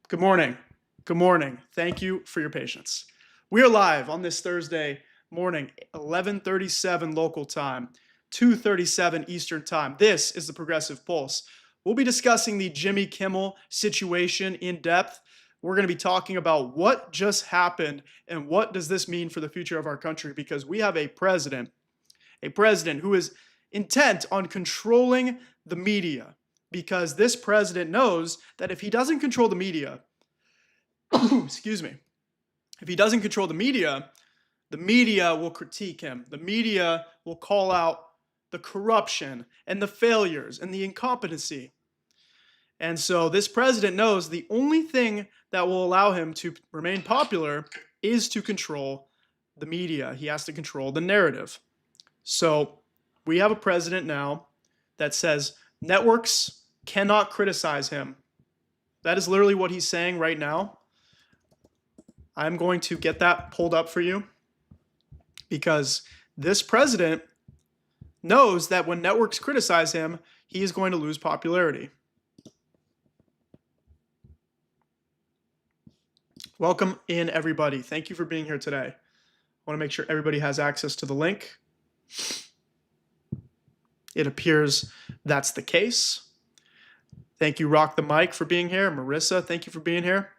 Good morning. Good morning. Thank you for your patience. We are live on this Thursday morning, 11:37 local time, 2:37 Eastern time. This is the Progressive Pulse. We'll be discussing the Jimmy Kimmel situation in depth. We're going to be talking about what just happened and what does this mean for the future of our country, because we have a president who is intent on controlling the media, because this president knows that if he doesn't control the media, excuse me, if he doesn't control the media will critique him. The media will call out the corruption and the failures and the incompetency. And so this president knows the only thing that will allow him to remain popular is to control the media. He has to control the narrative. So we have a president now that says networks cannot criticize him. That is literally what he's saying right now. I'm going to get that pulled up for you, because this president knows that when networks criticize him, he is going to lose popularity. Welcome in, everybody. Thank you for being here today. I want to make sure everybody has access to the link. It appears that's the case. Thank you, Rock the Mic, for being here. Marissa, thank you for being here.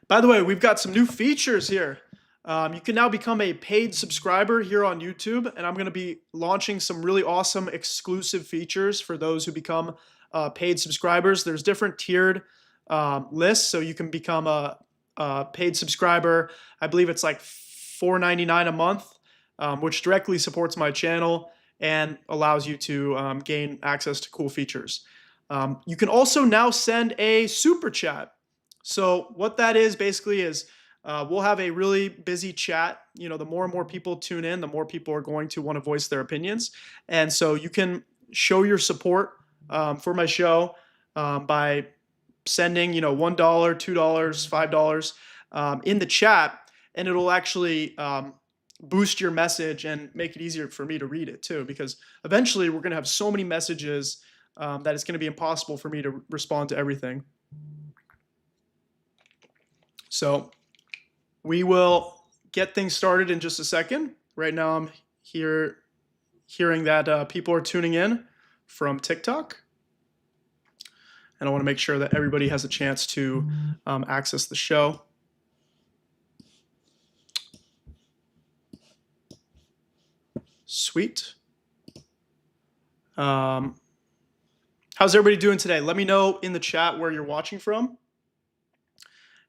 By the way, we've got some new features here. You can now become a paid subscriber here on YouTube, and I'm going to be launching some really awesome exclusive features for those who become paid subscribers. There's different tiered lists, so you can become a paid subscriber. I believe it's like $4.99 a month, which directly supports my channel and allows you to gain access to cool features. You can also now send a super chat. So what that is basically is we'll have a really busy chat. You know, the more and more people tune in, the more people are going to want to voice their opinions. And so you can show your support for my show by sending, $1, $2, $5 in the chat, and it'll actually boost your message and make it easier for me to read it too, because eventually we're going to have so many messages that it's going to be impossible for me to respond to everything. So we will get things started in just a second. Right now I'm hearing that people are tuning in from TikTok. And I want to make sure that everybody has a chance to access the show. Sweet. How's everybody doing today? Let me know in the chat where you're watching from,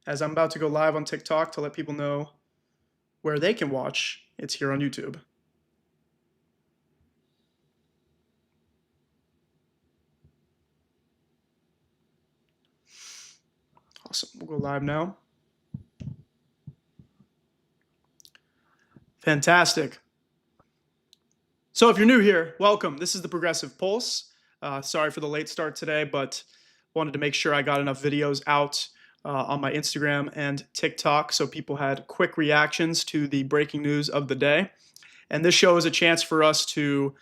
as I'm about to go live on TikTok to let people know where they can watch. It's here on YouTube. Awesome. We'll go live now. Fantastic. So if you're new here, welcome. This is the Progressive Pulse. Sorry for the late start today, but wanted to make sure I got enough videos out on my Instagram and TikTok so people had quick reactions to the breaking news of the day. And this show is a chance for us to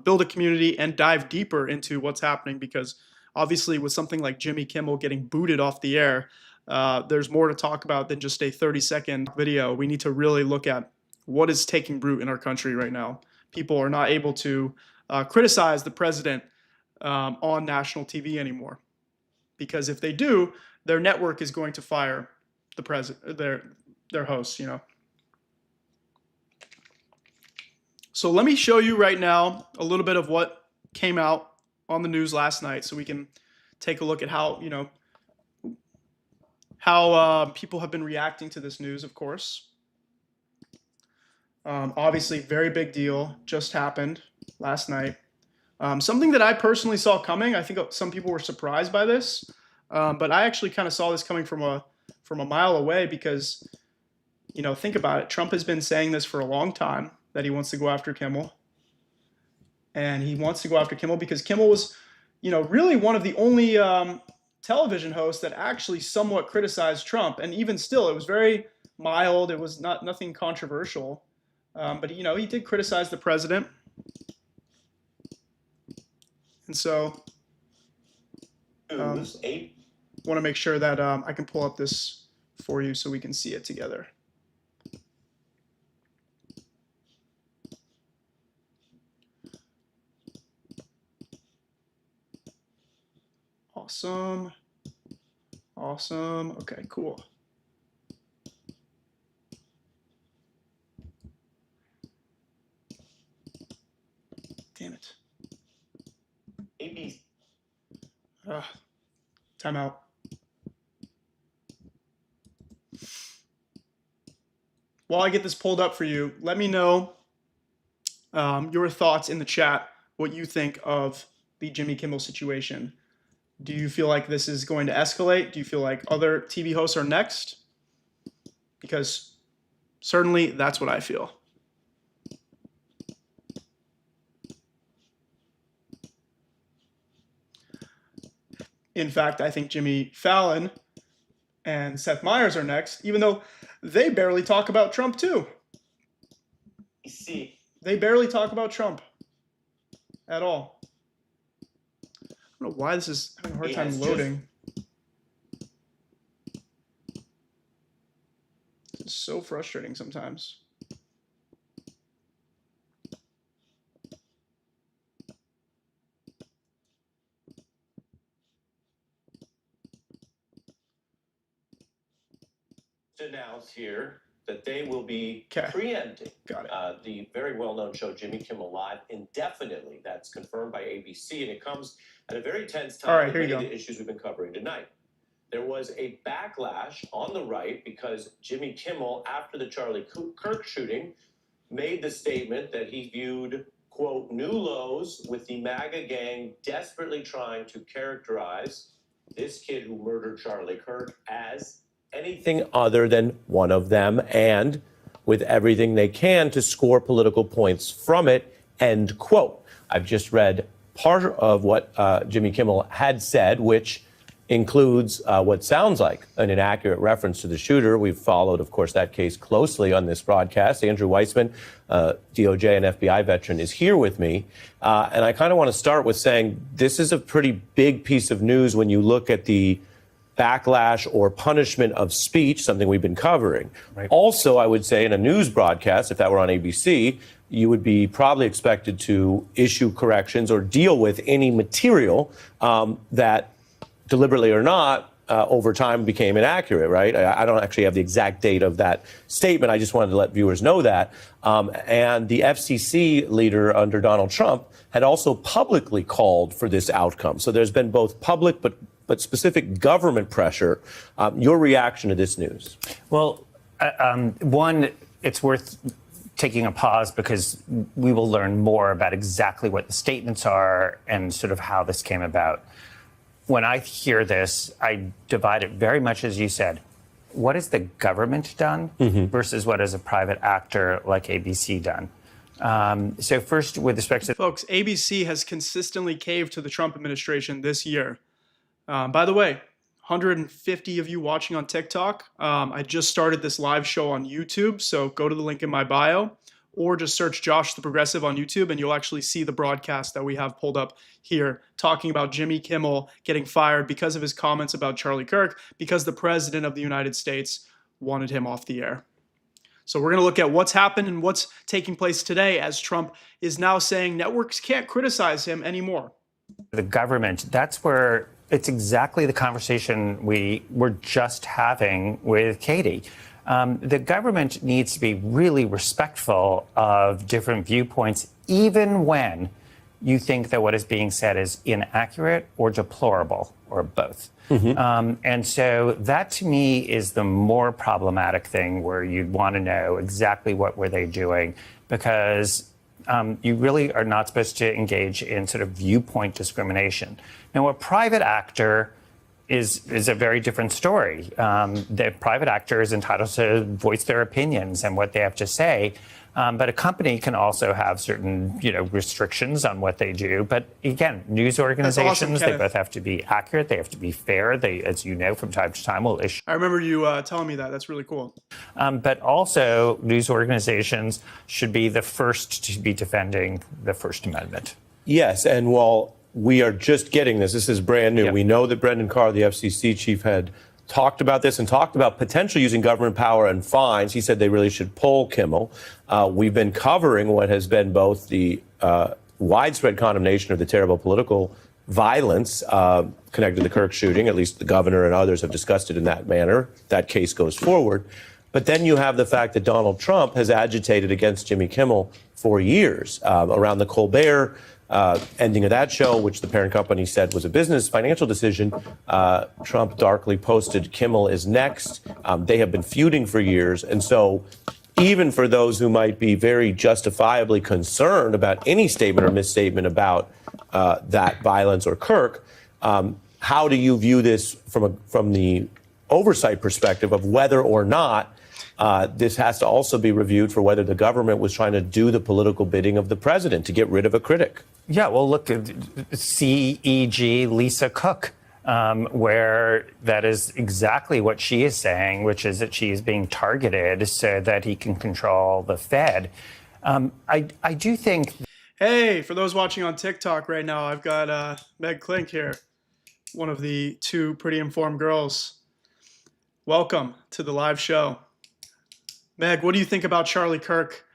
build a community and dive deeper into what's happening, because obviously with something like Jimmy Kimmel getting booted off the air, there's more to talk about than just a 30-second video. We need to really look at what is taking root in our country right now. People are not able to criticize the president on national TV anymore, because if they do, their network is going to fire the president, their hosts, So let me show you right now a little bit of what came out on the news last night, so we can take a look at how people have been reacting to this news. Of course, obviously, very big deal just happened last night. Something that I personally saw coming. I think some people were surprised by this, but I actually kind of saw this coming from a mile away, because, think about it. Trump has been saying this for a long time, that he wants to go after Kimmel. And he wants to go after Kimmel because Kimmel was, really one of the only television hosts that actually somewhat criticized Trump. And even still, it was very mild. It was nothing controversial. But, he did criticize the president. And so... News 8 want to make sure that I can pull up this for you so we can see it together. Awesome. Awesome. Okay, cool. Damn it. Time out. While I get this pulled up for you, let me know your thoughts in the chat, what you think of the Jimmy Kimmel situation. Do you feel like this is going to escalate? Do you feel like other TV hosts are next? Because certainly that's what I feel. In fact, I think Jimmy Fallon and Seth Meyers are next, even though they barely talk about Trump too. See, they barely talk about Trump at all. I don't know why this is having a hard time loading. It's so frustrating sometimes. Announce here that they will be preempting the very well-known show Jimmy Kimmel Live indefinitely. That's confirmed by ABC, and it comes at a very tense time with many of the issues we've been covering tonight. There was a backlash on the right because Jimmy Kimmel, after the Charlie Kirk shooting, made the statement that he viewed, quote, new lows with the MAGA gang desperately trying to characterize this kid who murdered Charlie Kirk as anything other than one of them, and with everything they can to score political points from it, end quote. I've just read part of what Jimmy Kimmel had said, which includes what sounds like an inaccurate reference to the shooter. We've followed, of course, that case closely on this broadcast. Andrew Weissman, DOJ and FBI veteran, is here with me. And I kind of want to start with saying this is a pretty big piece of news when you look at the backlash or punishment of speech, something we've been covering. Right. Also, I would say in a news broadcast, if that were on ABC, you would be probably expected to issue corrections or deal with any material that, deliberately or not, over time became inaccurate, right? I don't actually have the exact date of that statement. I just wanted to let viewers know that. And the FCC leader under Donald Trump had also publicly called for this outcome. So there's been both public but specific government pressure. Your reaction to this news? Well, one, it's worth taking a pause because we will learn more about exactly what the statements are and sort of how this came about. When I hear this, I divide it very much, as you said. What has the government done versus what has a private actor like ABC done? So first, with respect to... Folks, ABC has consistently caved to the Trump administration this year. By the way, 150 of you watching on TikTok. I just started this live show on YouTube, so go to the link in my bio or just search Josh the Progressive on YouTube and you'll actually see the broadcast that we have pulled up here talking about Jimmy Kimmel getting fired because of his comments about Charlie Kirk, because the president of the United States wanted him off the air. So we're going to look at what's happened and what's taking place today as Trump is now saying networks can't criticize him anymore. The government, that's where it's exactly the conversation we were just having with Katie. The government needs to be really respectful of different viewpoints, even when you think that what is being said is inaccurate or deplorable or both. And so that, to me, is the more problematic thing, where you'd want to know exactly what were they doing, because you really are not supposed to engage in sort of viewpoint discrimination. Now, a private actor is a very different story. The private actor is entitled to voice their opinions and what they have to say. But a company can also have certain, restrictions on what they do. But again, news organizations, they both have to be accurate. They have to be fair. They, as you know, from time to time will issue. I remember you telling me that. That's really cool. But also, news organizations should be the first to be defending the First Amendment. Yes, and while we are just getting this. This is brand new. Yep. We know that Brendan Carr, the FCC chief, had talked about this and talked about potentially using government power and fines. He said they really should pull Kimmel. We've been covering what has been both the widespread condemnation of the terrible political violence connected to the Kirk shooting. At least the governor and others have discussed it in that manner. That case goes forward. But then you have the fact that Donald Trump has agitated against Jimmy Kimmel for years around the Colbert ending of that show, which the parent company said was a business financial decision. Trump darkly posted Kimmel is next. They have been feuding for years. And so even for those who might be very justifiably concerned about any statement or misstatement about that violence or Kirk, how do you view this from the oversight perspective of whether or not this has to also be reviewed for whether the government was trying to do the political bidding of the president to get rid of a critic? Yeah, well, look, CEG Lisa Cook, where that is exactly what she is saying, which is that she is being targeted so that he can control the Fed. I do think. Hey, for those watching on TikTok right now, I've got Meg Klink here, one of the two pretty informed girls. Welcome to the live show. Meg, what do you think about Charlie Kirk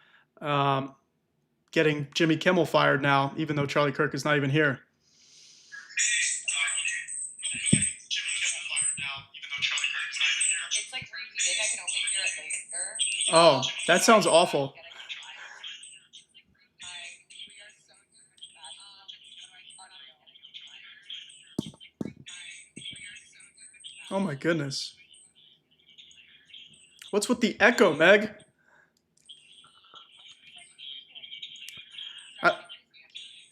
getting Jimmy Kimmel fired now, even though Charlie Kirk is not even here? It's like reheating. I can only hear it later. Oh, that sounds awful. Oh my goodness. What's with the echo, Meg?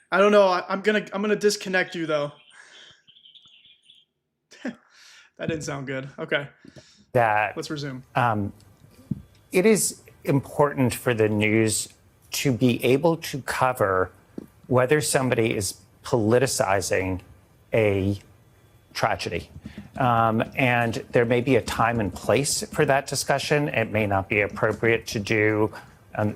I don't know. I'm gonna disconnect you though. That didn't sound good. Okay. Let's resume. It is important for the news to be able to cover whether somebody is politicizing a tragedy. And there may be a time and place for that discussion. It may not be appropriate to do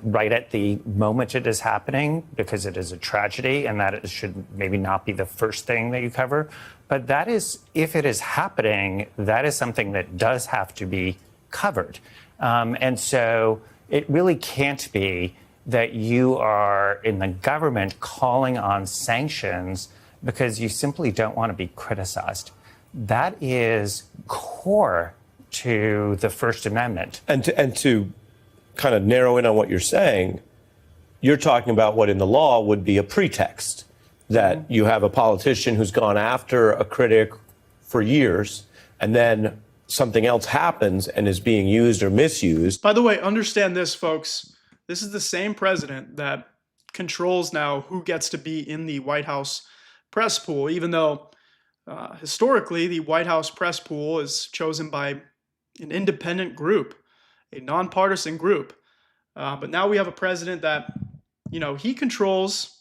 right at the moment it is happening because it is a tragedy, and that it should maybe not be the first thing that you cover. But that is, if it is happening, that is something that does have to be covered. And so it really can't be that you are in the government calling on sanctions because you simply don't want to be criticized. That is core to the First Amendment. And to kind of narrow in on what you're saying, you're talking about what in the law would be a pretext, that you have a politician who's gone after a critic for years, and then something else happens and is being used or misused. By the way, understand this, folks. This is the same president that controls now who gets to be in the White House press pool, even though historically the White House press pool is chosen by an independent group, a nonpartisan group. But now we have a president that, he controls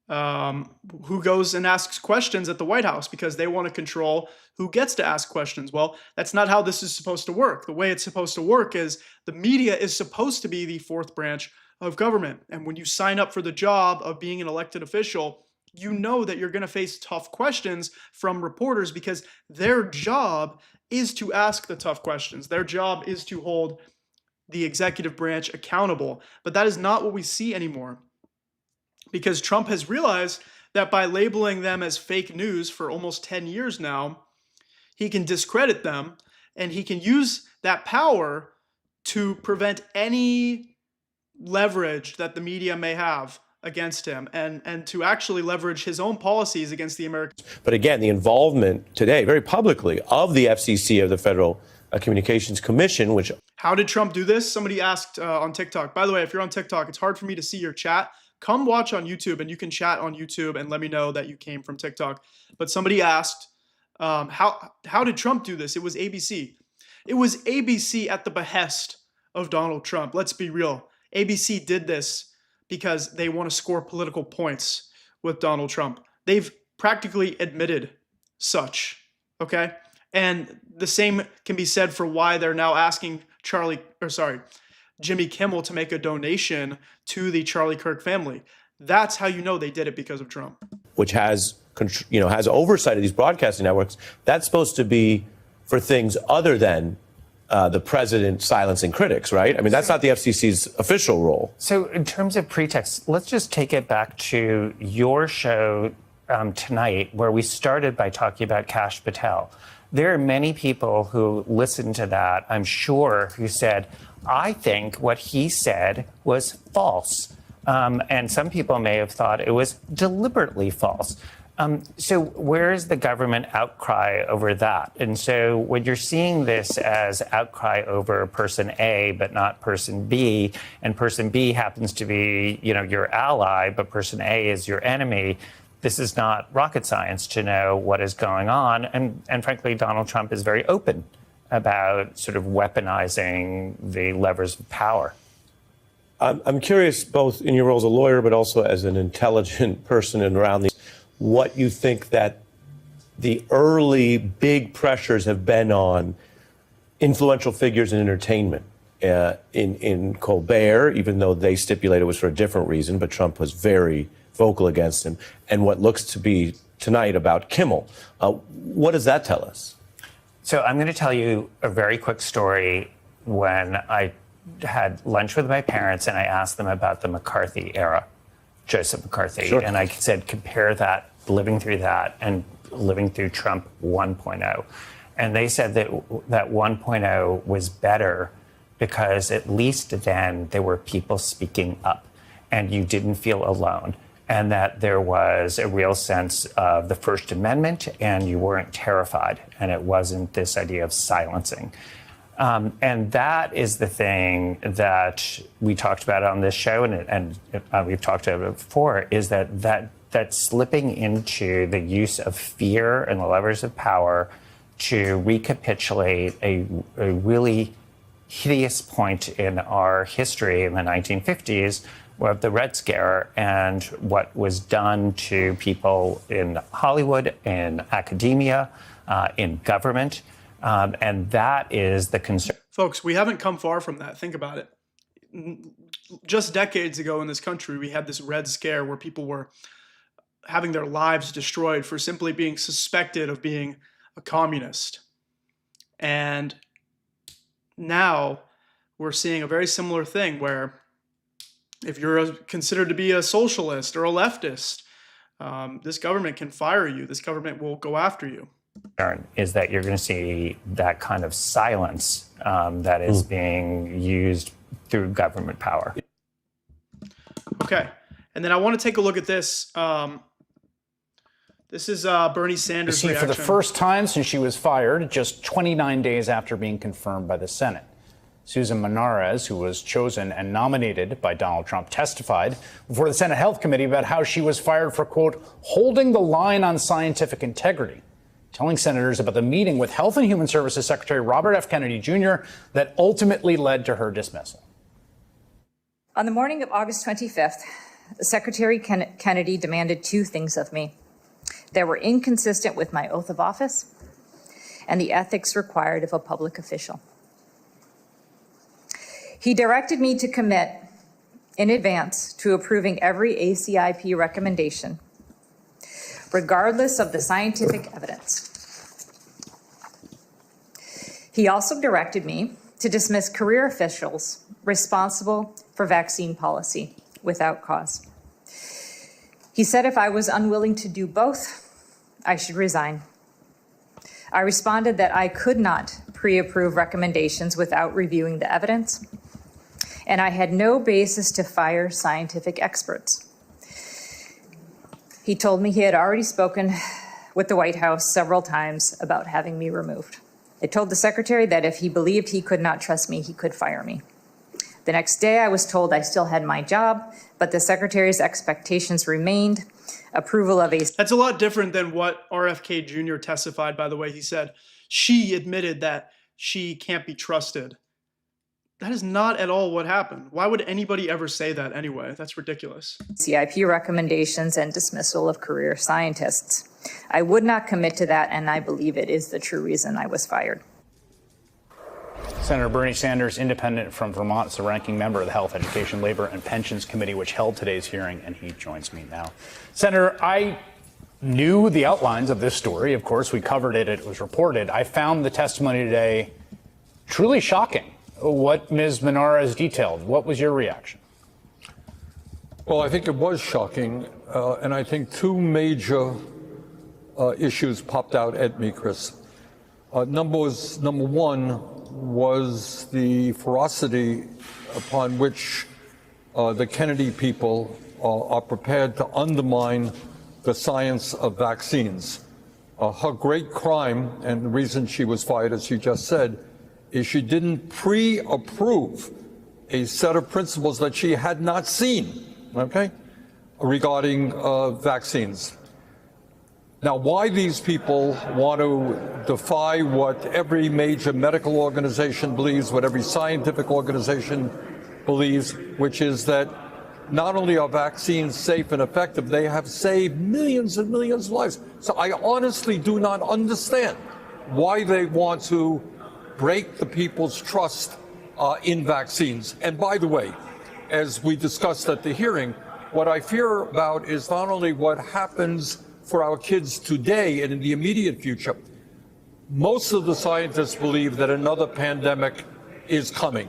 who goes and asks questions at the White House because they want to control who gets to ask questions. Well, that's not how this is supposed to work. The way it's supposed to work is the media is supposed to be the fourth branch of government. And when you sign up for the job of being an elected official, you know that you're going to face tough questions from reporters because their job is to ask the tough questions. Their job is to hold the executive branch accountable. But that is not what we see anymore, because Trump has realized that by labeling them as fake news for almost 10 years now, he can discredit them, and he can use that power to prevent any leverage that the media may have against him, and to actually leverage his own policies against the Americans. But again, the involvement today, very publicly, of the FCC, of the Federal Communications Commission, which... How did Trump do this? Somebody asked on TikTok. By the way, if you're on TikTok, it's hard for me to see your chat. Come watch on YouTube, and you can chat on YouTube and let me know that you came from TikTok. But somebody asked, how did Trump do this? It was ABC. It was ABC at the behest of Donald Trump. Let's be real. ABC did this because they want to score political points with Donald Trump. They've practically admitted such, okay? And the same can be said for why they're now asking Jimmy Kimmel to make a donation to the Charlie Kirk family. That's how you know they did it because of Trump. which has has oversight of these broadcasting networks, that's supposed to be for things other than the president silencing critics, right? I mean, that's not the FCC's official role. So in terms of pretext, let's just take it back to your show tonight, where we started by talking about Kash Patel. There are many people who listened to that, I'm sure, who said, I think what he said was false. And some people may have thought it was deliberately false. So where is the government outcry over that? And so when you're seeing this as outcry over person A, but not person B, and person B happens to be, your ally, but person A is your enemy, this is not rocket science to know what is going on. And frankly, Donald Trump is very open about sort of weaponizing the levers of power. I'm curious, both in your role as a lawyer, but also as an intelligent person and around these, what you think that the early big pressures have been on influential figures in entertainment. In Colbert, even though they stipulated it was for a different reason, but Trump was very vocal against him, and what looks to be tonight about Kimmel. What does that tell us? So I'm going to tell you a very quick story. When I had lunch with my parents and I asked them about the McCarthy era, Joseph McCarthy, Sure. and I said, compare that, living through that, and living through Trump 1.0. And they said that 1.0 was better because at least then there were people speaking up and you didn't feel alone, and that there was a real sense of the First Amendment and you weren't terrified, and it wasn't this idea of silencing. And that is the thing that we talked about on this show, and we've talked about it before, is that slipping into the use of fear and the levers of power to recapitulate a really hideous point in our history in the 1950s of the Red Scare and what was done to people in Hollywood, in academia, in government. And that is the concern. Folks, we haven't come far from that. Think about it. Just decades ago in this country, we had this Red Scare where people were having their lives destroyed for simply being suspected of being a communist. And now we're seeing a very similar thing where if you're considered to be a socialist or a leftist, this government can fire you. This government will go after you. Is that you're going to see that kind of silence that is being used through government power. Okay. And then I want to take a look at this. This is Bernie Sanders' reaction. For the first time since she was fired, just 29 days after being confirmed by the Senate. Susan Menarez, who was chosen and nominated by Donald Trump, testified before the Senate Health Committee about how she was fired for, quote, holding the line on scientific integrity, telling senators about the meeting with Health and Human Services Secretary Robert F. Kennedy Jr. that ultimately led to her dismissal. On the morning of August 25th, Secretary Kennedy demanded two things of me that were inconsistent with my oath of office and the ethics required of a public official. He directed me to commit in advance to approving every ACIP recommendation, regardless of the scientific evidence. He also directed me to dismiss career officials responsible for vaccine policy without cause. He said if I was unwilling to do both, I should resign. I responded that I could not pre-approve recommendations without reviewing the evidence, and I had no basis to fire scientific experts. He told me he had already spoken with the White House several times about having me removed. I told the secretary that if he believed he could not trust me, he could fire me. The next day, I was told I still had my job, but the secretary's expectations remained. Approval of a... That's a lot different than what RFK Jr. testified, by the way. He said she admitted that she can't be trusted. That is not at all what happened. Why would anybody ever say that anyway? That's ridiculous. CIP recommendations and dismissal of career scientists. I would not commit to that, and I believe it is the true reason I was fired. Senator Bernie Sanders, independent from Vermont, is the ranking member of the Health, Education, Labor, and Pensions Committee, which held today's hearing, and he joins me now. Senator, I knew the outlines of this story. Of course, we covered it. It was reported. I found the testimony today truly shocking. What Ms. Manara detailed. What was your reaction? Well, I think it was shocking, and I think two major issues popped out at me, Chris. Number one was the ferocity upon which the Kennedy people are prepared to undermine the science of vaccines. Her great crime, and the reason she was fired, as you just said, is she didn't pre-approve a set of principles that she had not seen, okay, regarding vaccines. Now, why these people want to defy what every major medical organization believes, what every scientific organization believes, which is that not only are vaccines safe and effective, they have saved millions and millions of lives. So I honestly do not understand why they want to break the people's trust in vaccines. And by the way, as we discussed at the hearing, what I fear about is not only what happens for our kids today and in the immediate future. Most of the scientists believe that another pandemic is coming.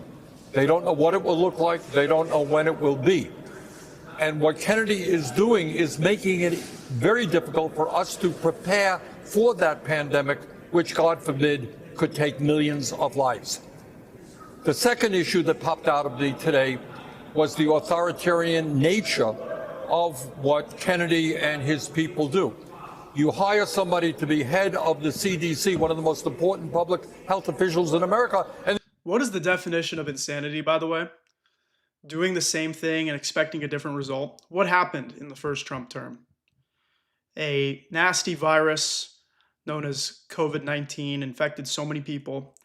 They don't know what it will look like. They don't know when it will be. And what Kennedy is doing is making it very difficult for us to prepare for that pandemic, which, God forbid, could take millions of lives. The second issue that popped out of me today was the authoritarian nature of what Kennedy and his people do. You hire somebody to be head of the CDC, one of the most important public health officials in America. And what is the definition of insanity, by the way? Doing the same thing and expecting a different result. What happened in the first Trump term? A nasty virus known as COVID-19 infected so many people,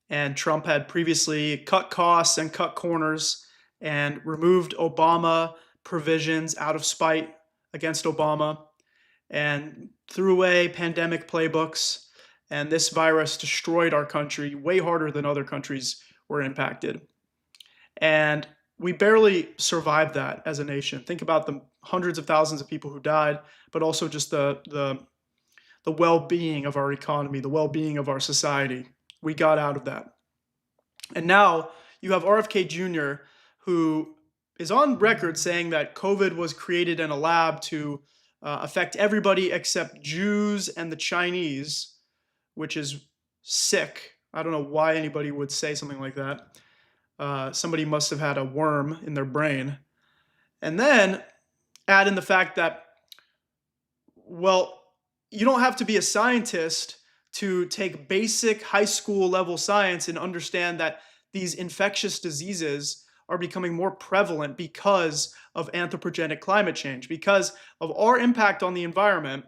and Trump had previously cut costs and cut corners and removed Obama provisions out of spite against Obama and threw away pandemic playbooks. And this virus destroyed our country way harder than other countries were impacted. And we barely survived that as a nation. Think about the hundreds of thousands of people who died, but also just the well-being of our economy, the well-being of our society. We got out of that. And now you have RFK Jr., who is on record saying that COVID was created in a lab to affect everybody except Jews and the Chinese, which is sick. I don't know why anybody would say something like that. Somebody must have had a worm in their brain. And then add in the fact that, well, you don't have to be a scientist to take basic high school level science and understand that these infectious diseases are becoming more prevalent because of anthropogenic climate change. Because of our impact on the environment,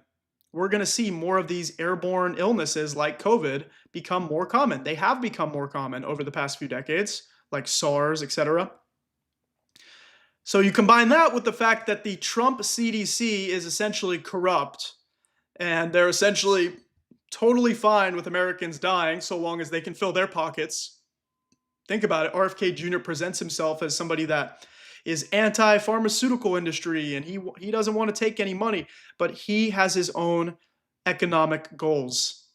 we're going to see more of these airborne illnesses like COVID become more common. They have become more common over the past few decades, like SARS, etc. So you combine that with the fact that the Trump CDC is essentially corrupt, and they're essentially totally fine with Americans dying so long as they can fill their pockets. Think about it. RFK Jr. presents himself as somebody that is anti-pharmaceutical industry, and he doesn't want to take any money, but he has his own economic goals.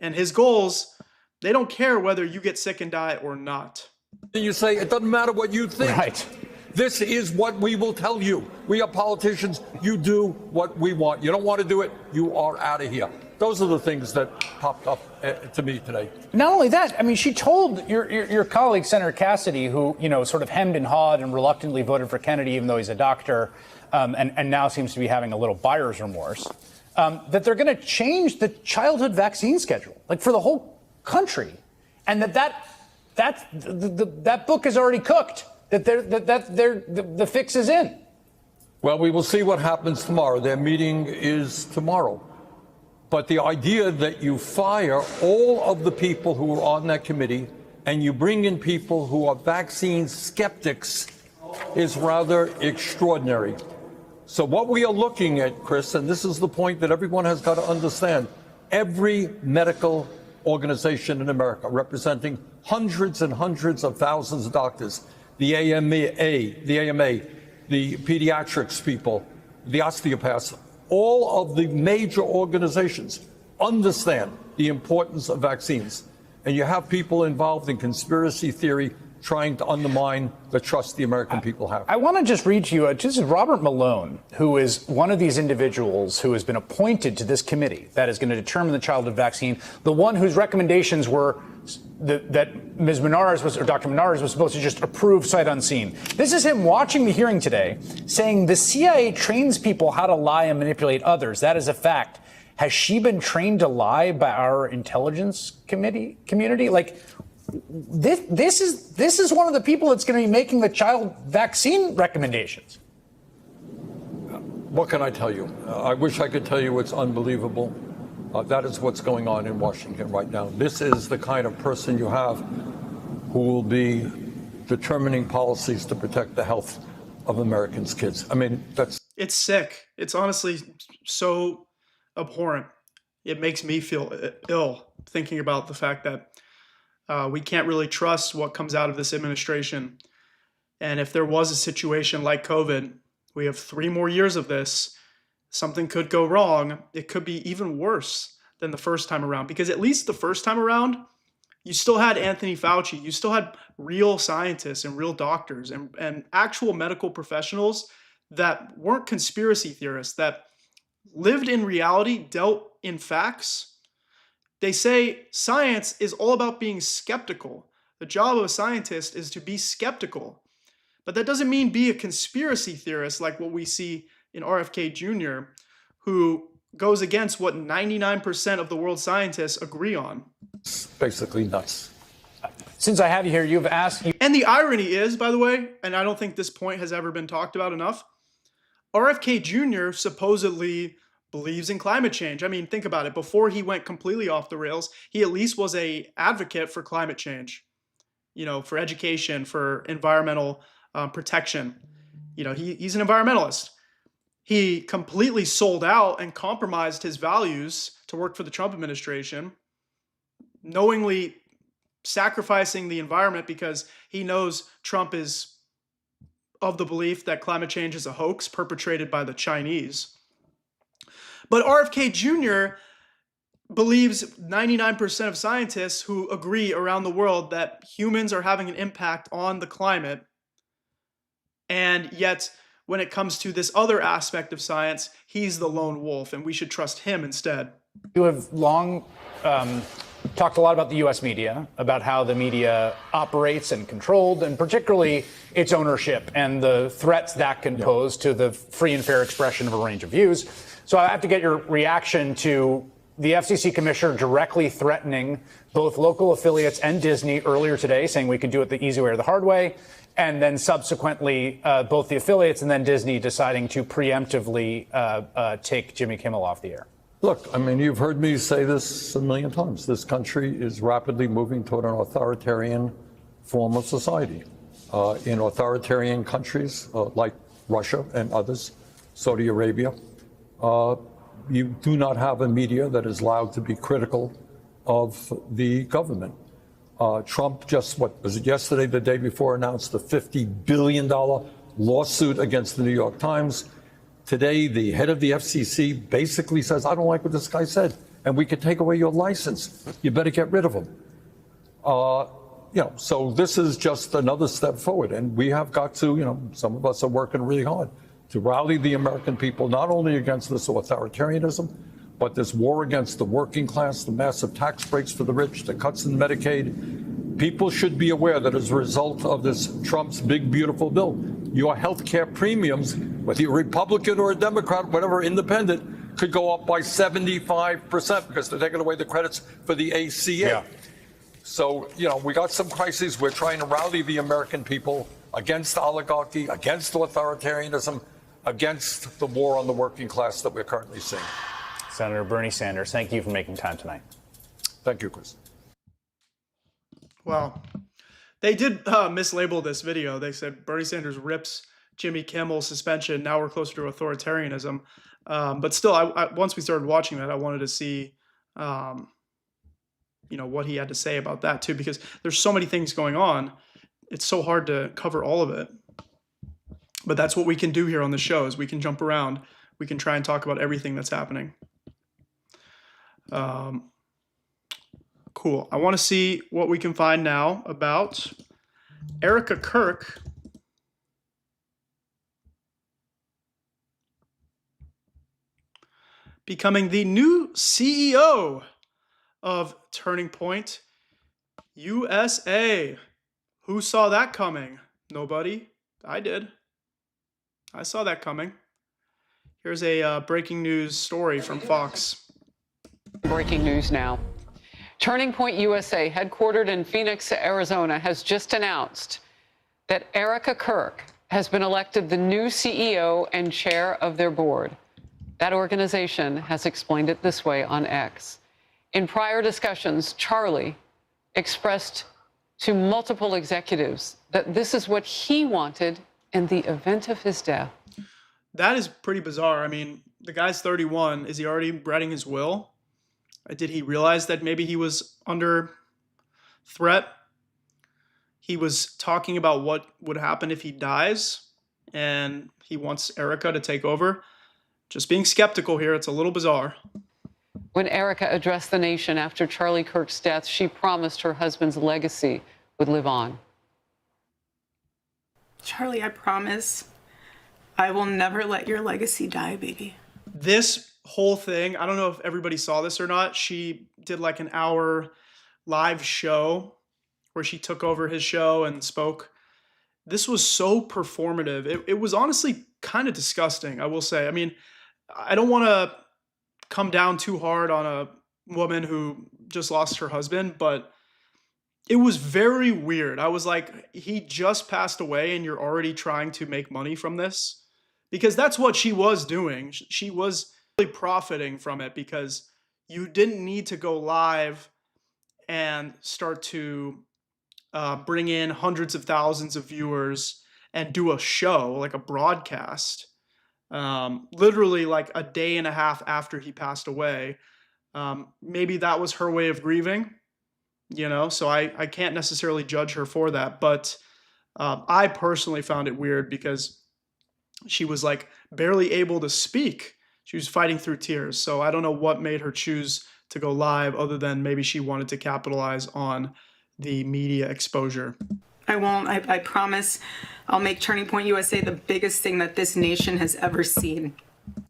And his goals, they don't care whether you get sick and die or not. you say, it doesn't matter what you think. Right. This is what we will tell you. We are politicians. You do what we want. You don't want to do it, you are out of here. Those are the things that popped up to me today. Not only that, I mean, she told your colleague, Senator Cassidy, who, sort of hemmed and hawed and reluctantly voted for Kennedy, even though he's a doctor, and now seems to be having a little buyer's remorse, that they're going to change the childhood vaccine schedule, like for the whole country. And that book is already cooked, that the fix is in. Well, we will see what happens tomorrow. Their meeting is tomorrow. But the idea that you fire all of the people who are on that committee and you bring in people who are vaccine skeptics is rather extraordinary. So what we are looking at, Chris, and this is the point that everyone has got to understand, every medical organization in America representing hundreds and hundreds of thousands of doctors, the AMA, the pediatrics people, the osteopaths, all of the major organizations understand the importance of vaccines. And you have people involved in conspiracy theory trying to undermine the trust the American people have. I want to just read to you, this is Robert Malone, who is one of these individuals who has been appointed to this committee that is going to determine the childhood vaccine, the one whose recommendations were that Ms. Menarez was, or Dr. Menarez was supposed to just approve sight unseen. This is him watching the hearing today, saying the CIA trains people how to lie and manipulate others. That is a fact. Has she been trained to lie by our intelligence community? Like, this is one of the people that's going to be making the child vaccine recommendations. What can I tell you? I wish I could tell you it's unbelievable. That is what's going on in Washington right now. This is the kind of person you have who will be determining policies to protect the health of Americans' kids. I mean, it's sick. It's honestly so abhorrent. It makes me feel ill thinking about the fact that we can't really trust what comes out of this administration. And if there was a situation like COVID, we have 3 more years of this. Something could go wrong. It could be even worse than the first time around, because at least the first time around, you still had Anthony Fauci. You still had real scientists and real doctors and actual medical professionals that weren't conspiracy theorists, that lived in reality, dealt in facts. They say science is all about being skeptical. The job of a scientist is to be skeptical. But that doesn't mean be a conspiracy theorist like what we see in RFK Jr., who goes against what 99% of the world's scientists agree on. It's basically nuts. Since I have you here, you've asked... And the irony is, by the way, and I don't think this point has ever been talked about enough, RFK Jr. supposedly believes in climate change. I mean, think about it. Before he went completely off the rails, he at least was an advocate for climate change, you know, for education, for environmental protection. You know, he's an environmentalist. He completely sold out and compromised his values to work for the Trump administration, knowingly sacrificing the environment because he knows Trump is of the belief that climate change is a hoax perpetrated by the Chinese. But RFK Jr. believes 99% of scientists who agree around the world that humans are having an impact on the climate, and yet when it comes to this other aspect of science, he's the lone wolf, and we should trust him instead. You have long talked a lot about the U.S. media, about how the media operates and controlled, and particularly its ownership and the threats that can pose to the free and fair expression of a range of views. So I have to get your reaction to the FCC commissioner directly threatening both local affiliates and Disney earlier today, saying we can do it the easy way or the hard way. And then subsequently, both the affiliates and then Disney deciding to preemptively take Jimmy Kimmel off the air. Look, I mean, you've heard me say this a million times. This country is rapidly moving toward an authoritarian form of society. In authoritarian countries like Russia and others, Saudi Arabia, you do not have a media that is allowed to be critical of the government. Trump just, what was it yesterday, the day before, announced a $50 billion lawsuit against the New York Times. Today, the head of the FCC basically says, I don't like what this guy said, and we could take away your license. You better get rid of him. So this is just another step forward, and we have got to, some of us are working really hard to rally the American people, not only against this authoritarianism, but this war against the working class, the massive tax breaks for the rich, the cuts in Medicaid. People should be aware that as a result of this Trump's big, beautiful bill, your health care premiums, whether you're a Republican or a Democrat, whatever, independent, could go up by 75% because they're taking away the credits for the ACA. Yeah. So, we got some crises. We're trying to rally the American people against oligarchy, against authoritarianism, against the war on the working class that we're currently seeing. Senator Bernie Sanders, thank you for making time tonight. Thank you, Chris. Well, they did mislabel this video. They said Bernie Sanders rips Jimmy Kimmel suspension. Now we're closer to authoritarianism. But still, once we started watching that, I wanted to see, what he had to say about that too, because there's so many things going on. It's so hard to cover all of it. But that's what we can do here on the show, is we can jump around. we can try and talk about everything that's happening. Cool. I want to see what we can find now about Erika Kirk. Becoming the new CEO of Turning Point USA. Who saw that coming? Nobody. I did. I saw that coming. Here's a breaking news story from Fox. Breaking news now. Turning Point USA, headquartered in Phoenix, Arizona, has just announced that Erika Kirk has been elected the new CEO and chair of their board. That organization has explained it this way on X. In prior discussions, Charlie expressed to multiple executives that this is what he wanted in the event of his death. That is pretty bizarre. I mean, the guy's 31. Is he already writing his will? Did he realize that maybe he was under threat? He was talking about what would happen if he dies, and he wants Erika to take over. Just being skeptical here. It's a little bizarre. When Erika addressed the nation after Charlie Kirk's death, she promised her husband's legacy would live on. Charlie, I promise I will never let your legacy die, baby. This whole thing, I don't know if everybody saw this or not. She did like an hour live show where she took over his show and spoke. This was so performative. It was honestly kind of disgusting, I will say. I mean, I don't want to come down too hard on a woman who just lost her husband, but it was very weird. I was like, he just passed away and you're already trying to make money from this? Because that's what she was doing. She was really profiting from it because you didn't need to go live and start to bring in hundreds of thousands of viewers and do a show, like a broadcast. Literally like a day and a half after he passed away. Maybe that was her way of grieving, you know, so I can't necessarily judge her for that. But I personally found it weird because she was like barely able to speak. She was fighting through tears. So I don't know what made her choose to go live other than maybe she wanted to capitalize on the media exposure. I won't. I promise I'll make Turning Point USA the biggest thing that this nation has ever seen.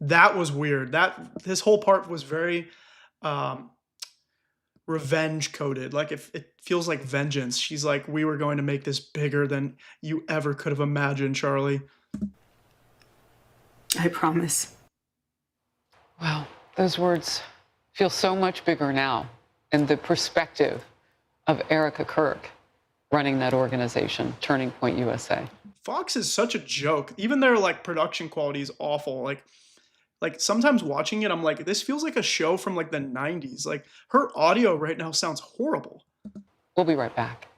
That was weird. This whole part was very revenge coded. Like it feels like vengeance. She's like, we were going to make this bigger than you ever could have imagined, Charlie. I promise. Wow, those words feel so much bigger now in the perspective of Erika Kirk running that organization, Turning Point USA. Fox is such a joke. Even their like production quality is awful. Like sometimes watching it, I'm like, this feels like a show from like the 90s. Like her audio right now sounds horrible. We'll be right back.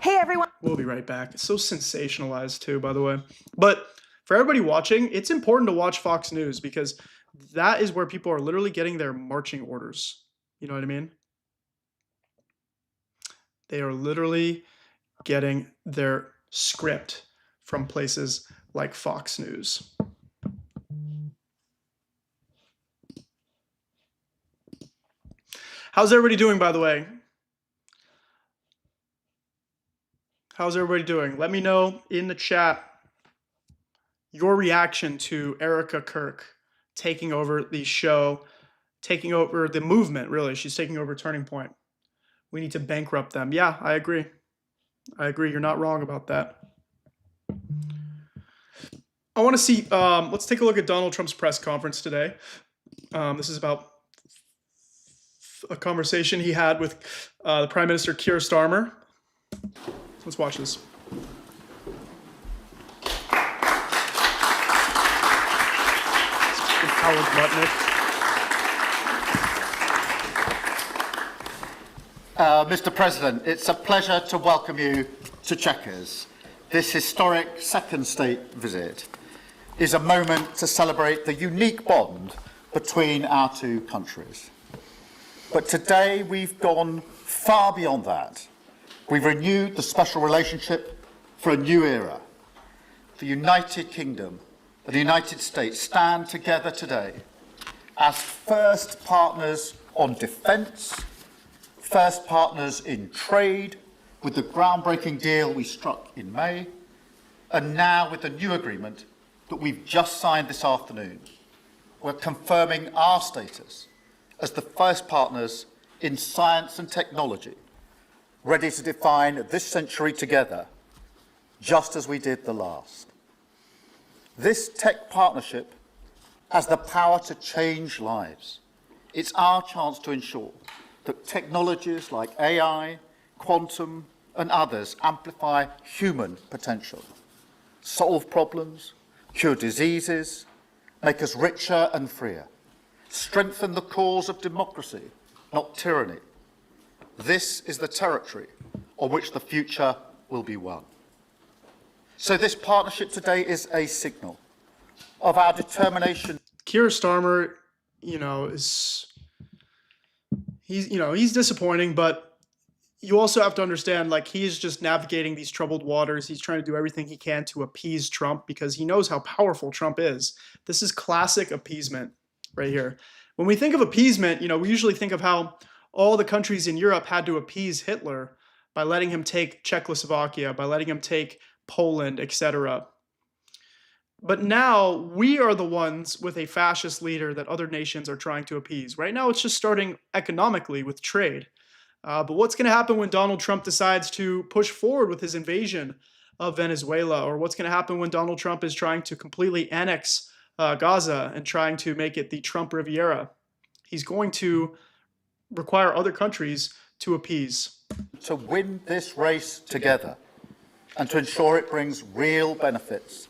Hey, everyone. We'll be right back. It's so sensationalized too, by the way. But for everybody watching, it's important to watch Fox News because that is where people are literally getting their marching orders. You know what I mean? They are literally getting their script from places like Fox News. How's everybody doing, by the way? How's everybody doing? Let me know in the chat your reaction to Erika Kirk taking over the show, taking over the movement, really. She's taking over Turning Point. We need to bankrupt them. Yeah, I agree. I agree. You're not wrong about that. I want to see, let's take a look at Donald Trump's press conference today. This is about a conversation he had with the Prime Minister Keir Starmer. Let's watch this. Howard Lutnick. Mr. President, it's a pleasure to welcome you to Chequers. This historic second state visit is a moment to celebrate the unique bond between our two countries. But today we've gone far beyond that. We've renewed the special relationship for a new era. The United Kingdom and the United States stand together today as first partners on defence, first partners in trade, with the groundbreaking deal we struck in May, and now with the new agreement that we've just signed this afternoon. We're confirming our status as the first partners in science and technology, ready to define this century together, just as we did the last. This tech partnership has the power to change lives. It's our chance to ensure that technologies like AI, quantum, and others amplify human potential, solve problems, cure diseases, make us richer and freer, strengthen the cause of democracy, not tyranny. This is the territory on which the future will be won. So this partnership today is a signal of our determination. Keir Starmer, he's disappointing, but you also have to understand, like, he's just navigating these troubled waters. He's trying to do everything he can to appease Trump because he knows how powerful Trump is. This is classic appeasement right here. When we think of appeasement, we usually think of how all the countries in Europe had to appease Hitler by letting him take Czechoslovakia, by letting him take Poland, etc. But now we are the ones with a fascist leader that other nations are trying to appease. Right now it's just starting economically with trade. But what's going to happen when Donald Trump decides to push forward with his invasion of Venezuela? Or what's going to happen when Donald Trump is trying to completely annex Gaza and trying to make it the Trump Riviera? He's going to require other countries to appease. To win this race together and to ensure it brings real benefits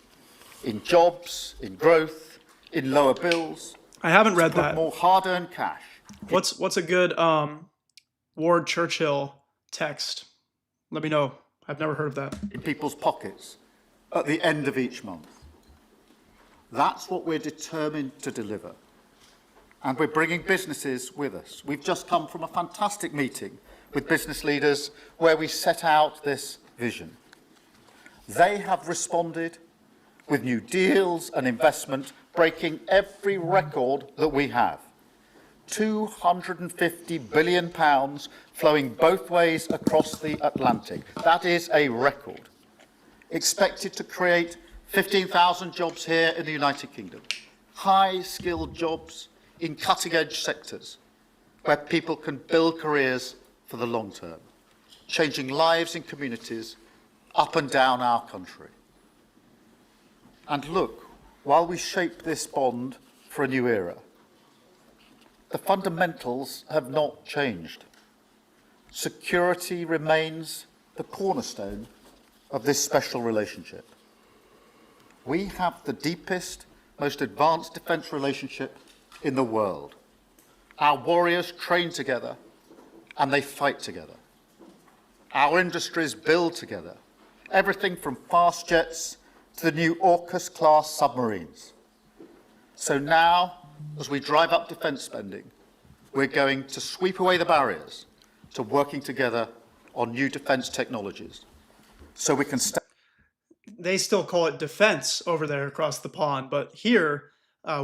in jobs, in growth, in lower bills. I haven't read that. More hard-earned cash. What's a good Ward Churchill text? Let me know. I've never heard of that. In people's pockets at the end of each month. That's what we're determined to deliver. And we're bringing businesses with us. We've just come from a fantastic meeting with business leaders where we set out this vision. They have responded with new deals and investment, breaking every record that we have. £250 billion flowing both ways across the Atlantic. That is a record. Expected to create 15,000 jobs here in the United Kingdom. High-skilled jobs in cutting-edge sectors where people can build careers for the long term, changing lives in communities up and down our country. And look, while we shape this bond for a new era, the fundamentals have not changed. Security remains the cornerstone of this special relationship. We have the deepest, most advanced defence relationship in the world. Our warriors train together and they fight together. Our industries build together, everything from fast jets to the new AUKUS-class submarines. So now, as we drive up defence spending, we're going to sweep away the barriers to working together on new defence technologies so we can They still call it defense over there across the pond, but here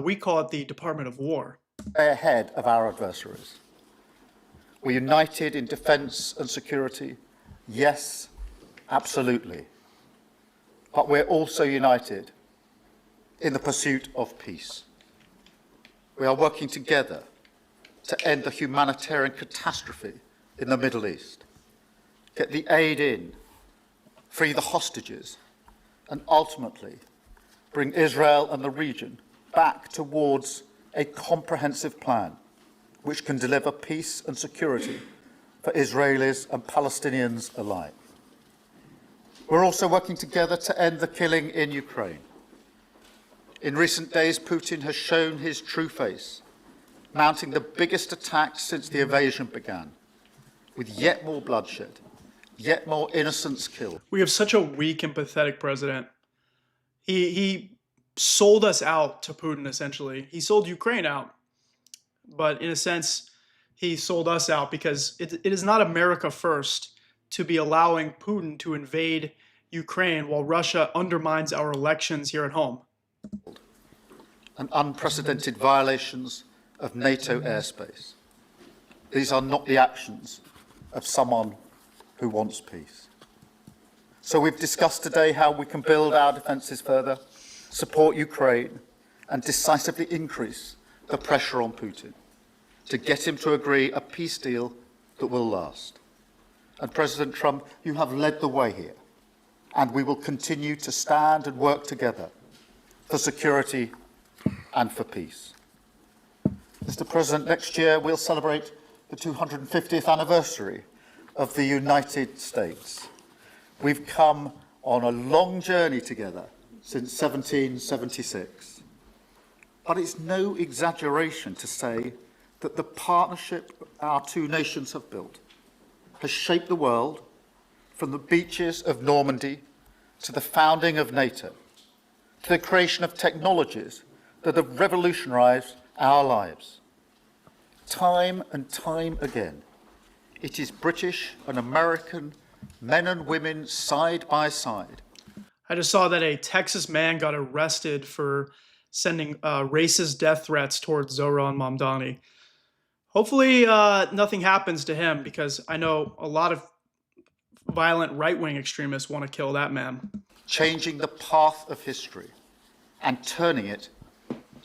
we call it the Department of War. Stay ahead of our adversaries. We're united in defence and security. Yes, absolutely. But we're also united in the pursuit of peace. We are working together to end the humanitarian catastrophe in the Middle East, get the aid in, free the hostages, and ultimately bring Israel and the region back towards a comprehensive plan which can deliver peace and security for Israelis and Palestinians alike. We're also working together to end the killing in Ukraine. In recent days, Putin has shown his true face, mounting the biggest attacks since the invasion began, with yet more bloodshed, yet more innocents killed. We have such a weak and pathetic president. He sold us out to Putin, essentially. He sold Ukraine out. But in a sense, he sold us out because it is not America first to be allowing Putin to invade Ukraine while Russia undermines our elections here at home. and unprecedented violations of NATO airspace. These are not the actions of someone who wants peace. So we've discussed today how we can build our defences further, support Ukraine, and decisively increase the pressure on Putin to get him to agree a peace deal that will last. And President Trump, you have led the way here, and we will continue to stand and work together for security and for peace. Mr. President, next year we'll celebrate the 250th anniversary of the United States. We've come on a long journey together since 1776. But it's no exaggeration to say that the partnership our two nations have built has shaped the world from the beaches of Normandy to the founding of NATO, to the creation of technologies that have revolutionized our lives. Time and time again, it is British and American men and women side by side. I just saw that a Texas man got arrested for sending racist death threats towards Zohran Mamdani. Hopefully nothing happens to him, because I know a lot of violent right-wing extremists want to kill that man. Changing the path of history and turning it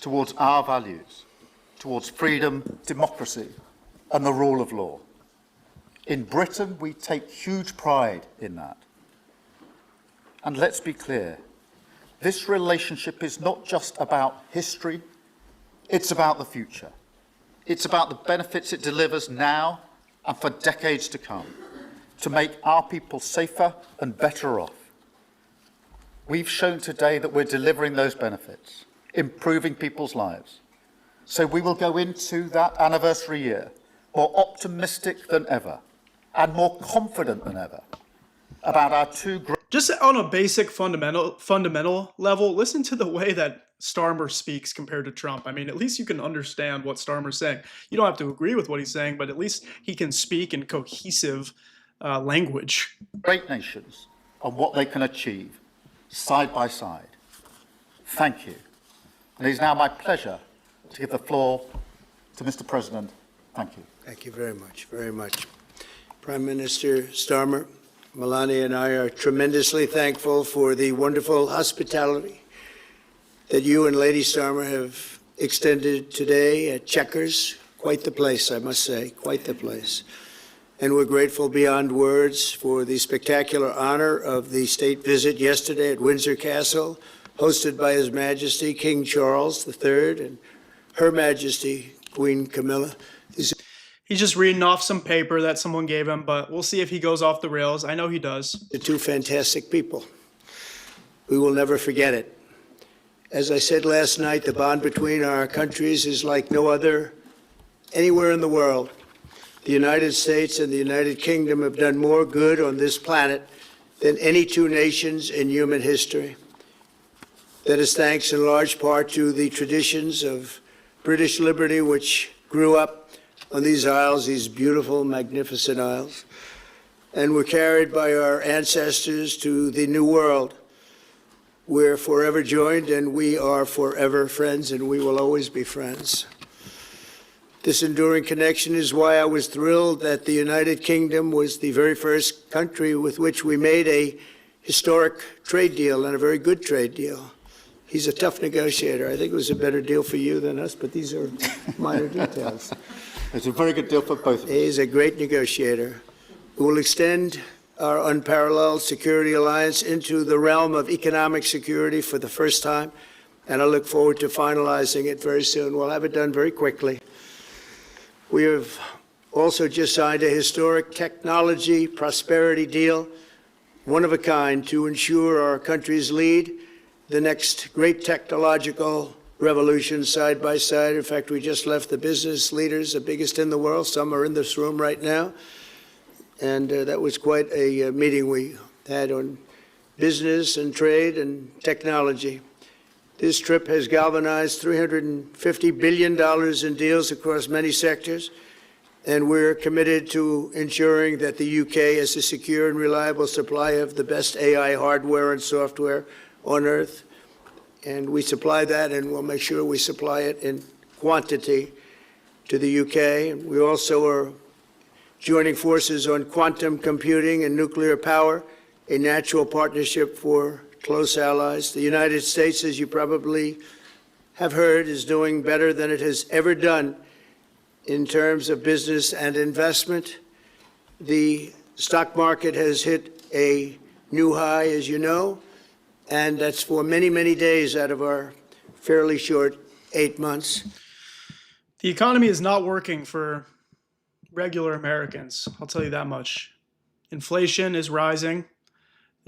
towards our values, towards freedom, democracy, and the rule of law. In Britain, we take huge pride in that. And let's be clear, this relationship is not just about history, it's about the future. It's about the benefits it delivers now and for decades to come, to make our people safer and better off. We've shown today that we're delivering those benefits, improving people's lives. So we will go into that anniversary year more optimistic than ever and more confident than ever about our two great... Just on a basic fundamental level, listen to the way that Starmer speaks compared to Trump. I mean, at least you can understand what Starmer's saying. You don't have to agree with what he's saying, but at least he can speak in cohesive language. Great nations and what they can achieve side by side. Thank you. And it is now my pleasure to give the floor to Mr. President. Thank you. Thank you very much, very much. Prime Minister Starmer, Melania and I are tremendously thankful for the wonderful hospitality that you and Lady Starmer have extended today at Chequers. Quite the place, I must say, quite the place. And we're grateful beyond words for the spectacular honor of the state visit yesterday at Windsor Castle, hosted by His Majesty King Charles III and Her Majesty Queen Camilla. He's just reading off some paper that someone gave him, but we'll see if he goes off the rails. I know he does. The two fantastic people. We will never forget it. As I said last night, the bond between our countries is like no other anywhere in the world. The United States and the United Kingdom have done more good on this planet than any two nations in human history. That is thanks in large part to the traditions of British liberty, which grew up on these isles, these beautiful, magnificent isles, and were carried by our ancestors to the New World. We're forever joined, and we are forever friends, and we will always be friends. This enduring connection is why I was thrilled that the United Kingdom was the very first country with which we made a historic trade deal, and a very good trade deal. He's a tough negotiator. I think it was a better deal for you than us, but these are minor details. It's a very good deal for both of us. He's a great negotiator. We will extend our unparalleled security alliance into the realm of economic security for the first time, and I look forward to finalizing it very soon. We'll have it done very quickly. We have also just signed a historic technology prosperity deal, one of a kind, to ensure our countries lead the next great technological revolution side by side. In fact, we just left the business leaders, the biggest in the world. Some are in this room right now. And that was quite a meeting we had on business and trade and technology. This trip has galvanized $350 billion in deals across many sectors, and we're committed to ensuring that the UK has a secure and reliable supply of the best AI hardware and software on Earth. and we supply that, and we'll make sure we supply it in quantity to the UK. And we also are joining forces on quantum computing and nuclear power, a natural partnership for close allies. The United States, as you probably have heard, is doing better than it has ever done in terms of business and investment. The stock market has hit a new high, as you know, and that's for many, many days out of our fairly short 8 months. The economy is not working for regular Americans, I'll tell you that much. Inflation is rising,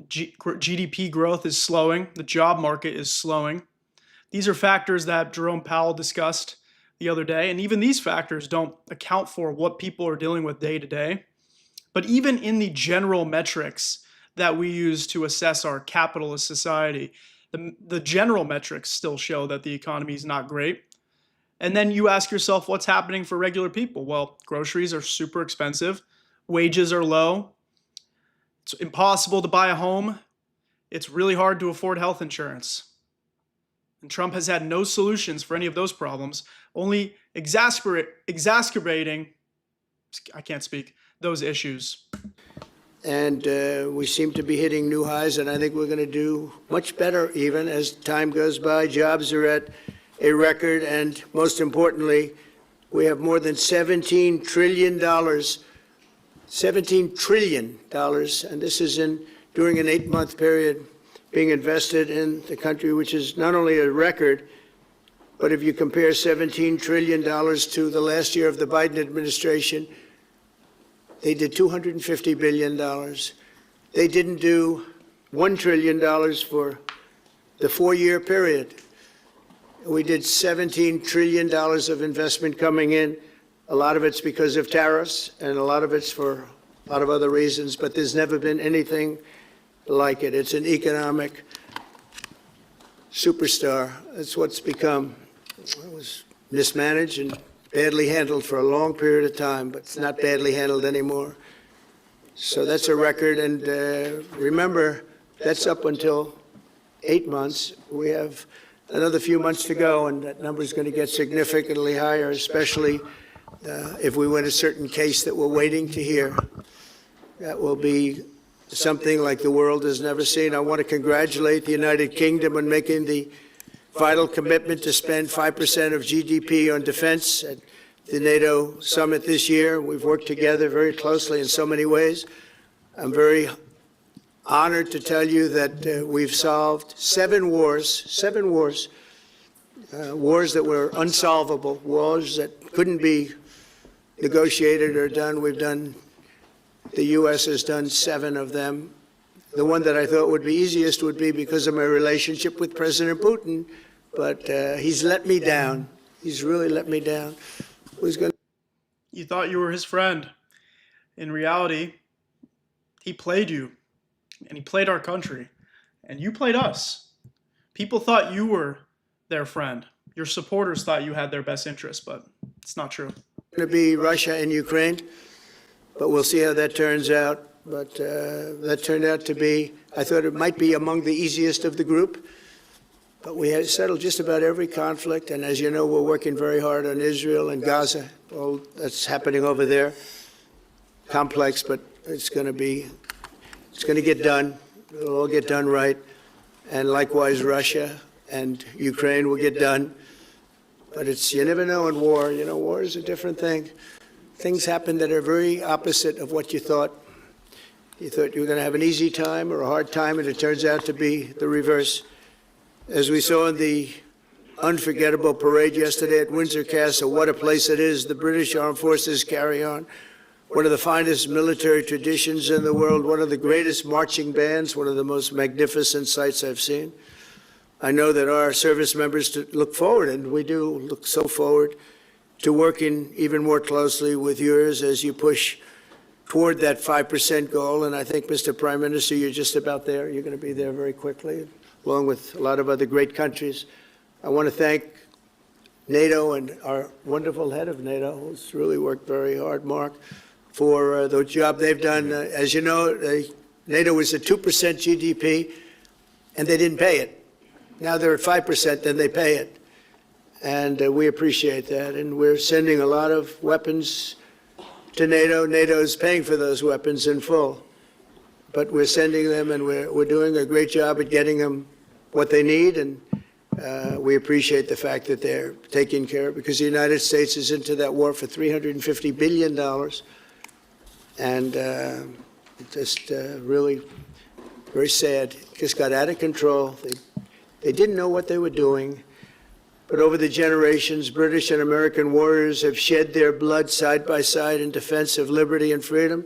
GDP growth is slowing, the job market is slowing. These are factors that Jerome Powell discussed the other day, and even these factors don't account for what people are dealing with day to day. But even in the general metrics that we use to assess our capitalist society, the general metrics still show that the economy is not great. And then you ask yourself, what's happening for regular people? Well, groceries are super expensive, wages are low, it's impossible to buy a home, it's really hard to afford health insurance. And Trump has had no solutions for any of those problems, only exacerbating, I can't speak, those issues. And we seem to be hitting new highs, and I think we're going to do much better even as time goes by. Jobs are at a record, and most importantly, we have more than $17 trillion, $17 trillion, and this is during an 8-month period being invested in the country, which is not only a record, but if you compare $17 trillion to the last year of the Biden administration, they did $250 billion. They didn't do $1 trillion for the 4-year period. We did $17 trillion of investment coming in. A lot of it's because of tariffs, and a lot of it's for a lot of other reasons, but there's never been anything like it. It's an economic superstar. That's what's become. It was mismanaged and badly handled for a long period of time, but it's not badly handled anymore. So that's a record, and remember, that's up until 8 months. We have another few months to go, and that number is going to get significantly higher, especially if we win a certain case that we're waiting to hear. That will be something like the world has never seen. I want to congratulate the United Kingdom on making the vital commitment to spend 5% of GDP on defense at the NATO summit this year. We've worked together very closely in so many ways. I'm very honored to tell you that we've solved 7 wars, wars that were unsolvable, wars that couldn't be negotiated or done. The U.S. has done 7 of them. The one that I thought would be easiest would be because of my relationship with President Putin, but he's let me down. He's really let me down. You thought you were his friend. In reality, he played you, and he played our country, and you played us. People thought you were their friend. Your supporters thought you had their best interests, but it's not true. It's going to be Russia and Ukraine, but we'll see how that turns out. But that turned out to be, I thought it might be among the easiest of the group. But we had settled just about every conflict, and as you know, we're working very hard on Israel and Gaza. All that's happening over there. Complex, but it's going to get done. It'll all get done right. And likewise, Russia and Ukraine will get done. But you never know in war. You know, war is a different thing. Things happen that are very opposite of what you thought. You thought you were going to have an easy time or a hard time, and it turns out to be the reverse. As we saw in the unforgettable parade yesterday at Windsor Castle, what a place it is. The British Armed Forces carry on one of the finest military traditions in the world, one of the greatest marching bands, one of the most magnificent sights I've seen. I know that our service members look forward, and we do look so forward to working even more closely with yours as you push toward that 5% goal. And I think, Mr. Prime Minister, you're just about there. You're going to be there very quickly, along with a lot of other great countries. I want to thank NATO and our wonderful head of NATO, who's really worked very hard, Mark, for the job they've done. As you know, NATO was at 2% GDP, and they didn't pay it. Now they're at 5%, then they pay it. And we appreciate that. And we're sending a lot of weapons to NATO. NATO's paying for those weapons in full. But we're sending them, and we're doing a great job at getting them what they need. And we appreciate the fact that they're taken care of, because the United States is into that war for $350 billion. And just really very sad. It just got out of control. They didn't know what they were doing. But over the generations, British and American warriors have shed their blood side by side in defense of liberty and freedom.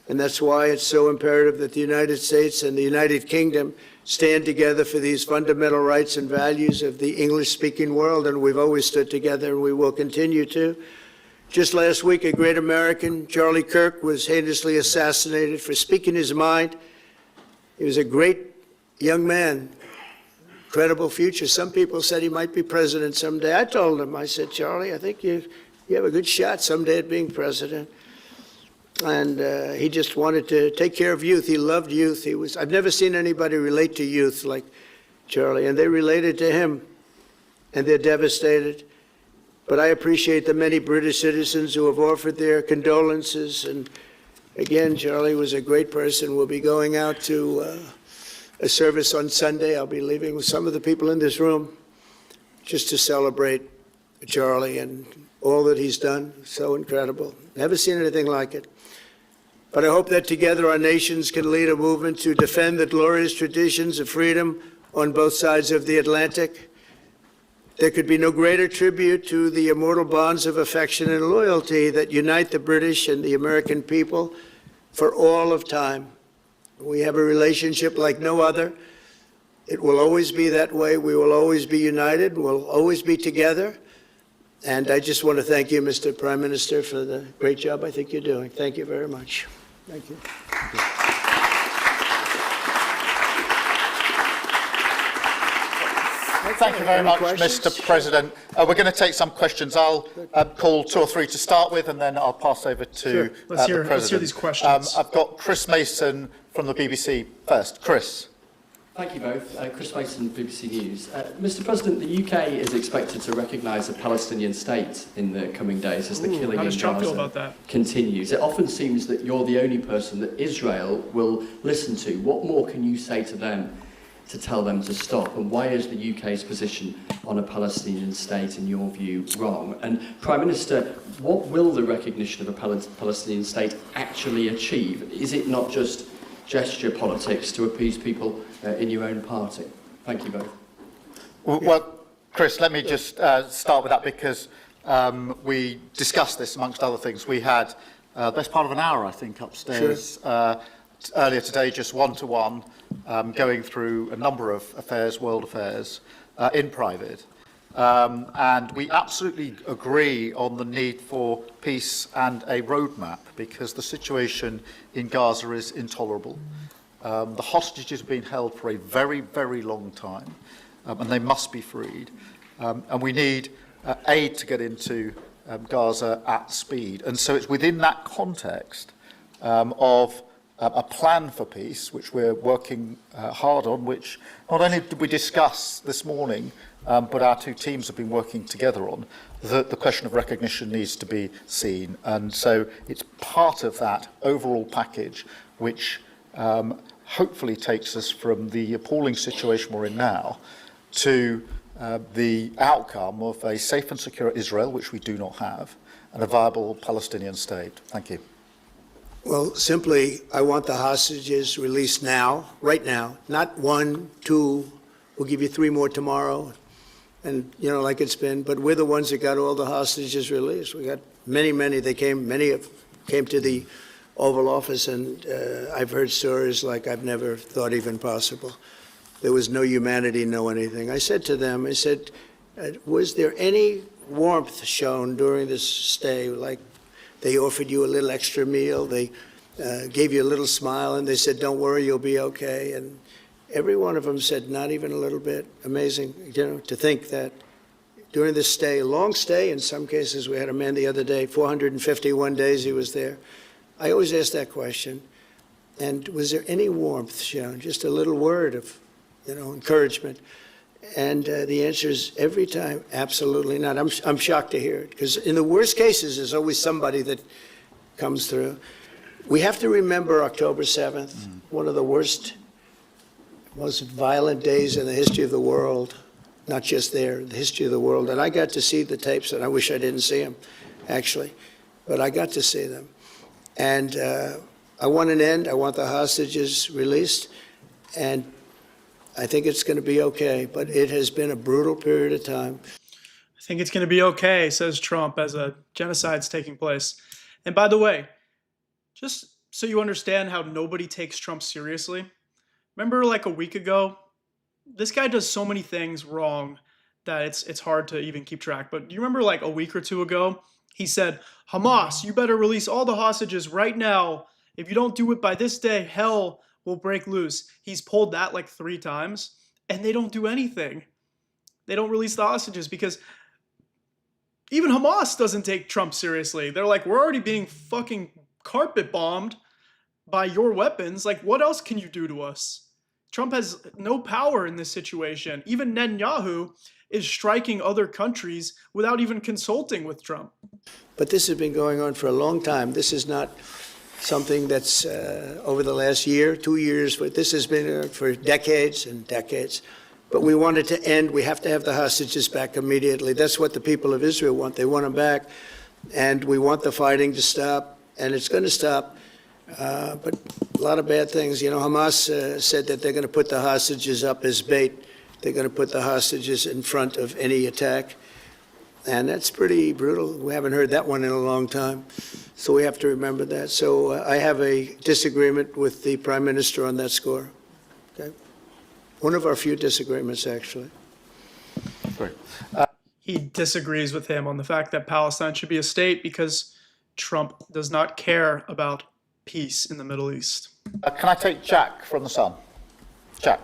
And that's why it's so imperative that the United States and the United Kingdom stand together for these fundamental rights and values of the English-speaking world. And we've always stood together, and we will continue to. Just last week, a great American, Charlie Kirk, was heinously assassinated for speaking his mind. He was a great young man. Incredible future. Some people said he might be president someday. I told him, I said, Charlie, I think you have a good shot someday at being president. And he just wanted to take care of youth. He loved youth. I've never seen anybody relate to youth like Charlie, and they related to him, and they're devastated. But I appreciate the many British citizens who have offered their condolences. And again, Charlie was a great person. We'll be going out to a service on Sunday. I'll be leaving with some of the people in this room just to celebrate Charlie and all that he's done. So incredible. Never seen anything like it. But I hope that together our nations can lead a movement to defend the glorious traditions of freedom on both sides of the Atlantic. There could be no greater tribute to the immortal bonds of affection and loyalty that unite the British and the American people for all of time. We have a relationship like no other. It will always be that way. We will always be united. We'll always be together. And I just want to thank you, Mr. Prime Minister, for the great job I think you're doing. Thank you very much. Thank you. Thank you. Thank you very much, Mr. President. We're going to take some questions. I'll call 2 or 3 to start with, and then I'll pass over to sure. the President. Let's hear these questions. I've got Chris Mason from the BBC first. Chris. Thank you both. Chris Mason, BBC News. Mr. President, the UK is expected to recognise a Palestinian state in the coming days as the killing in Gaza continues. It often seems that you're the only person that Israel will listen to. What more can you say to them to tell them to stop? And why is the UK's position on a Palestinian state, in your view, wrong? And Prime Minister, what will the recognition of a Palestinian state actually achieve? Is it not just gesture politics to appease people in your own party? Thank you both. Well, Chris, let me just start with that, because we discussed this amongst other things. We had the best part of an hour, I think, upstairs earlier today, just one-to-one, going through a number of affairs, world affairs, in private. And we absolutely agree on the need for peace and a roadmap, because the situation in Gaza is intolerable. The hostages have been held for a very, very long time, and they must be freed. And we need aid to get into Gaza at speed. And so it's within that context of a plan for peace, which we're working hard on, which not only did we discuss this morning, but our two teams have been working together on, that the question of recognition needs to be seen. And so it's part of that overall package which hopefully takes us from the appalling situation we're in now to the outcome of a safe and secure Israel, which we do not have, and a viable Palestinian state. Thank you. Well, simply, I want the hostages released now, right now, not 1, 2, we'll give you 3 more tomorrow, and, you know, like it's been, but we're the ones that got all the hostages released. We got many, many came to the Oval Office, and I've heard stories like I've never thought even possible. There was no humanity, no anything. I said to them, I said, was there any warmth shown during this stay? Like they offered you a little extra meal, they gave you a little smile, and they said, don't worry, you'll be okay. And every one of them said, not even a little bit. Amazing, you know, to think that during this stay, long stay, in some cases, we had a man the other day, 451 days he was there. I always ask that question. And was there any warmth shown? Just a little word of, you know, encouragement. And the answer is every time, absolutely not. I'm shocked to hear it, because in the worst cases, there's always somebody that comes through. We have to remember October 7th, one of the worst, most violent days in the history of the world, not just there, the history of the world. And I got to see the tapes, and I wish I didn't see them, actually, but I got to see them. And I want an end. I want the hostages released, and I think it's going to be okay, but it has been a brutal period of time. I think it's going to be okay, says Trump, as a genocide's taking place. And by the way, just so you understand how nobody takes Trump seriously, remember like a week ago, this guy does so many things wrong that it's hard to even keep track. But do you remember like a week or two ago, he said, Hamas, you better release all the hostages right now. If you don't do it by this day, hell will break loose. He's pulled that like 3 times, and they don't do anything. They don't release the hostages because even Hamas doesn't take Trump seriously. They're like, we're already being fucking carpet bombed by your weapons. Like, what else can you do to us? Trump has no power in this situation. Even Netanyahu is striking other countries without even consulting with Trump. But this has been going on for a long time. This is not something that's over the last year, 2 years, but this has been for decades and decades. But we want it to end. We have to have the hostages back immediately. That's what the people of Israel want. They want them back, and we want the fighting to stop, and it's going to stop. But a lot of bad things. You know, Hamas said that they're going to put the hostages up as bait. They're going to put the hostages in front of any attack. And that's pretty brutal. We haven't heard that one in a long time. So we have to remember that. So I have a disagreement with the Prime Minister on that score. Okay? One of our few disagreements, actually. He disagrees with him on the fact that Palestine should be a state because Trump does not care about peace in the Middle East. Can I take Jack from The Sun? Jack.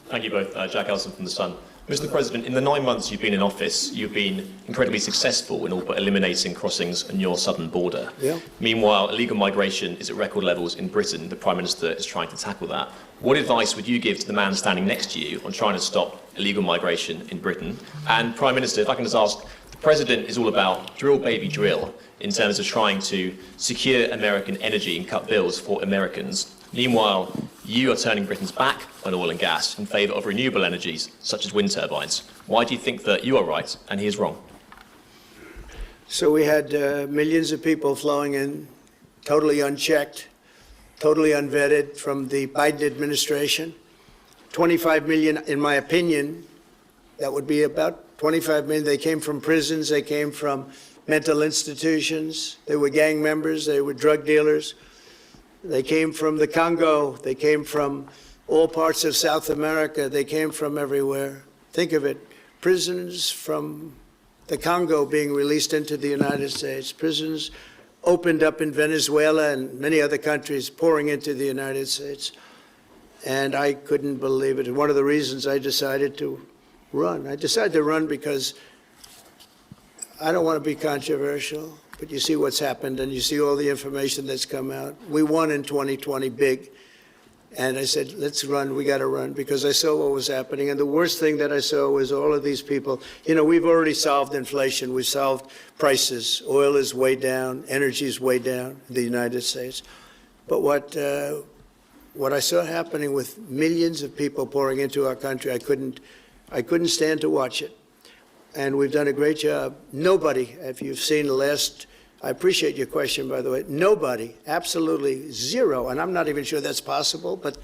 Thank you both. Jack Elson from The Sun. Mr. President, in the 9 months you've been in office, you've been incredibly successful in all but eliminating crossings on your southern border. Yeah. Meanwhile, illegal migration is at record levels in Britain. The Prime Minister is trying to tackle that. What advice would you give to the man standing next to you on trying to stop illegal migration in Britain? And Prime Minister, if I can just ask, the President is all about drill, baby, drill in terms of trying to secure American energy and cut bills for Americans. Meanwhile, you are turning Britain's back on oil and gas in favour of renewable energies, such as wind turbines. Why do you think that you are right and he is wrong? So we had millions of people flowing in, totally unchecked, totally unvetted from the Biden administration. 25 million, in my opinion, that would be about 25 million. They came from prisons, they came from mental institutions, they were gang members, they were drug dealers. They came from the Congo. They came from all parts of South America. They came from everywhere. Think of it, prisons from the Congo being released into the United States. Prisons opened up in Venezuela and many other countries pouring into the United States. And I couldn't believe it. One of the reasons I decided to run. I decided to run because I don't want to be controversial. But you see what's happened, and you see all the information that's come out. We won in 2020 big. And I said, let's run. We got to run, because I saw what was happening. And the worst thing that I saw was all of these people. You know, we've already solved inflation. We've solved prices. Oil is way down. Energy is way down in the United States. But what I saw happening with millions of people pouring into our country, I couldn't stand to watch it. And we've done a great job. Nobody, if you've seen the last, I appreciate your question, by the way, nobody, absolutely zero, and I'm not even sure that's possible, but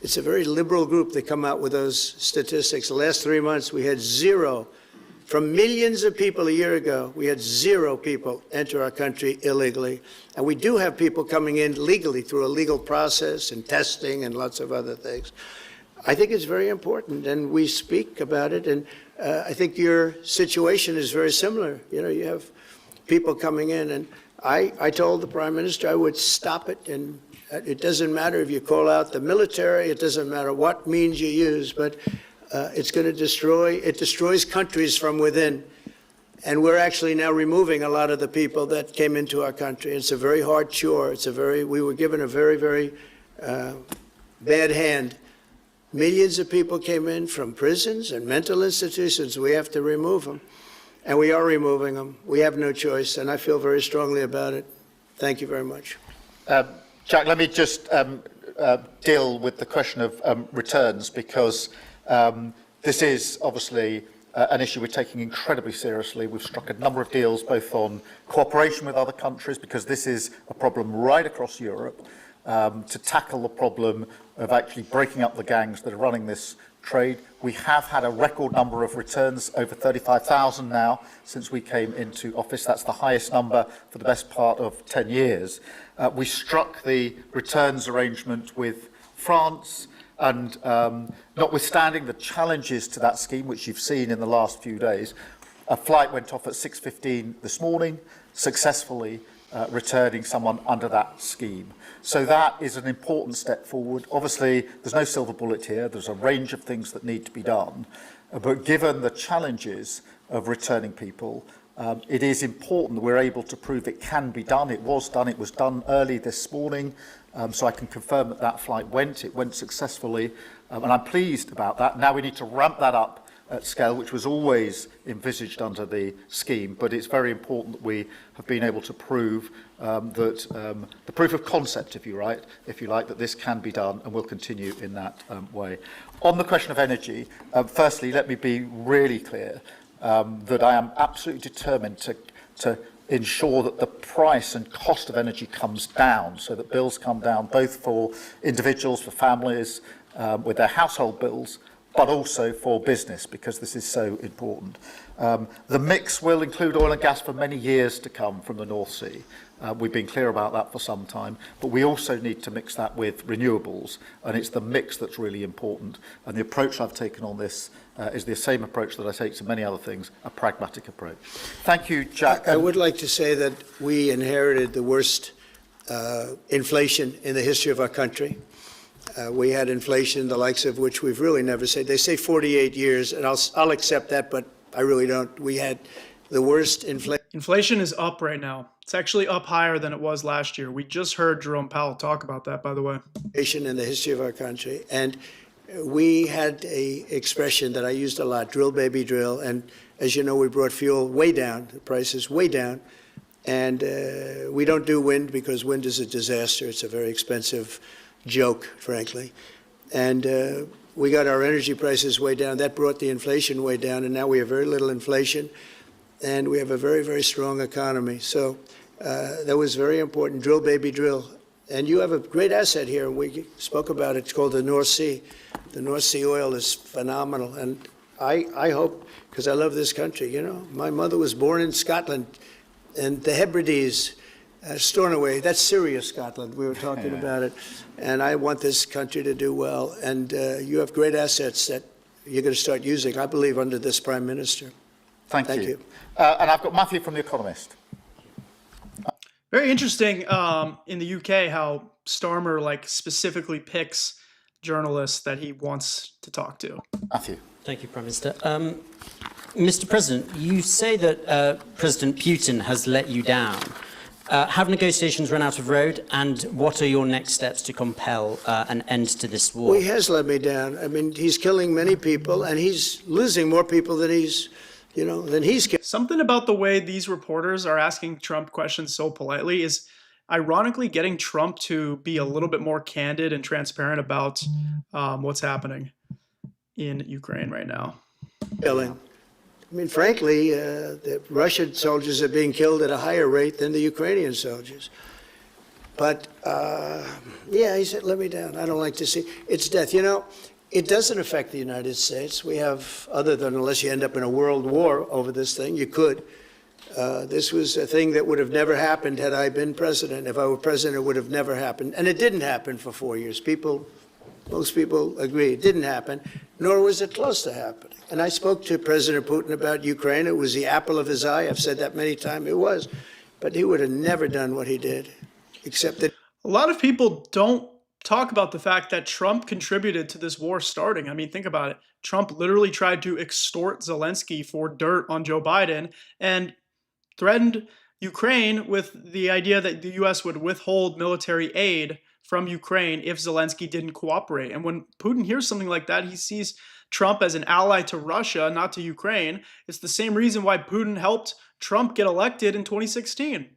it's a very liberal group that come out with those statistics. The last 3 months, we had zero. From millions of people a year ago, we had 0 people enter our country illegally. And we do have people coming in legally through a legal process and testing and lots of other things. I think it's very important, and we speak about it, and I think your situation is very similar. You know, you have people coming in, and I told the Prime Minister I would stop it, and it doesn't matter if you call out the military, it doesn't matter what means you use, but it's going to destroys countries from within. And we're actually now removing a lot of the people that came into our country. It's a very hard chore. We were given a very, very bad hand Millions of people came in from prisons and mental institutions. We have to remove them. And we are removing them. We have no choice, and I feel very strongly about it. Thank you very much. Jack, let me just deal with the question of returns, because this is obviously an issue we're taking incredibly seriously. We've struck a number of deals both on cooperation with other countries, because this is a problem right across Europe, to tackle the problem of actually breaking up the gangs that are running this trade. We have had a record number of returns, over 35,000 now since we came into office. That's the highest number for the best part of 10 years. We struck the returns arrangement with France, and notwithstanding the challenges to that scheme, which you've seen in the last few days, a flight went off at 6:15 this morning, successfully returning someone under that scheme. So that is an important step forward. Obviously, there's no silver bullet here. There's a range of things that need to be done. But given the challenges of returning people, it is important that we're able to prove it can be done. It was done. It was done early this morning. So I can confirm that that flight went. It went successfully. And I'm pleased about that. Now we need to ramp that up at scale, which was always envisaged under the scheme, but it's very important that we have been able to prove that the proof of concept, if you like, that this can be done, and will continue in that way. On the question of energy, firstly, let me be really clear that I am absolutely determined to ensure that the price and cost of energy comes down, so that bills come down both for individuals, for families, with their household bills, but also for business, because this is so important. The mix will include oil and gas for many years to come from the North Sea. We've been clear about that for some time, but we also need to mix that with renewables, and it's the mix that's really important. And the approach I've taken on this is the same approach that I take to many other things, a pragmatic approach. Thank you, Jack. I would like to say that we inherited the worst inflation in the history of our country. We had inflation, the likes of which we've really never seen. They say 48 years, and I'll accept that, but I really don't. We had the worst inflation. Inflation is up right now. It's actually up higher than it was last year. We just heard Jerome Powell talk about that, by the way. In the history of our country. And we had a expression that I used a lot, drill, baby, drill. And as you know, we brought fuel way down, the prices way down. And we don't do wind because wind is a disaster. It's a very expensive joke, frankly. And we got our energy prices way down. That brought the inflation way down, and now we have very little inflation, and we have a very, very strong economy. So that was very important. Drill, baby, drill. And you have a great asset here, and we spoke about it. It's called the North Sea. The North Sea oil is phenomenal, and I hope, because I love this country, you know. My mother was born in Scotland, and the Hebrides, Stornoway, that's Syria, Scotland. We were talking about it. And I want this country to do well. And you have great assets that you're going to start using, I believe, under this Prime Minister. Thank you. And I've got Matthew from The Economist. Very interesting in the UK how Starmer specifically picks journalists that he wants to talk to. Matthew. Thank you, Prime Minister. Mr. President, you say that President Putin has let you down. Have negotiations run out of road, and what are your next steps to compel an end to this war? Well, he has let me down. I mean, he's killing many people, and he's losing more people than he's killing. Something about the way these reporters are asking Trump questions so politely is ironically getting Trump to be a little bit more candid and transparent about what's happening in Ukraine right now. Killing. I mean, frankly, the Russian soldiers are being killed at a higher rate than the Ukrainian soldiers. But, yeah, he said, let me down. I don't like to see. It's death. You know, it doesn't affect the United States. We have, other than unless you end up in a world war over this thing, you could. This was a thing that would have never happened had I been president. If I were president, it would have never happened. And it didn't happen for 4 years. Most people agree it didn't happen, nor was it close to happening. And I spoke to President Putin about Ukraine. It was the apple of his eye. I've said that many times. It was. But he would have never done what he did, except that. A lot of people don't talk about the fact that Trump contributed to this war starting. I mean, think about it. Trump literally tried to extort Zelensky for dirt on Joe Biden and threatened Ukraine with the idea that the U.S. would withhold military aid from Ukraine if Zelensky didn't cooperate. And when Putin hears something like that, he sees Trump as an ally to Russia, not to Ukraine. It's the same reason why Putin helped Trump get elected in 2016.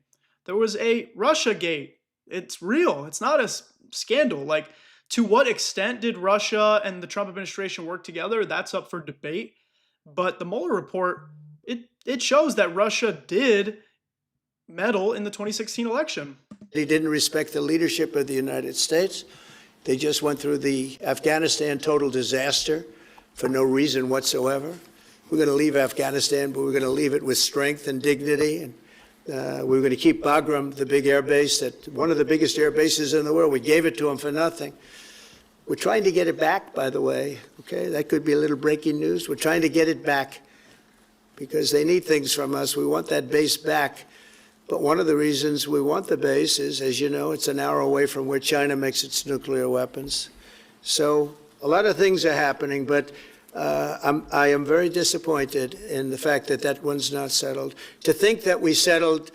There was a Russia gate. It's real. It's not a scandal. Like, to what extent did Russia and the Trump administration work together? That's up for debate. But the Mueller report, it shows that Russia did meddle in the 2016 election. They didn't respect the leadership of the United States. They just went through the Afghanistan total disaster for no reason whatsoever. We're going to leave Afghanistan, but we're going to leave it with strength and dignity. And we're going to keep Bagram, the big air base, one of the biggest air bases in the world. We gave it to them for nothing. We're trying to get it back, by the way. Okay, that could be a little breaking news. We're trying to get it back because they need things from us. We want that base back. But one of the reasons we want the base is, as you know, it's an hour away from where China makes its nuclear weapons. So a lot of things are happening, but I am very disappointed in the fact that that one's not settled. To think that we settled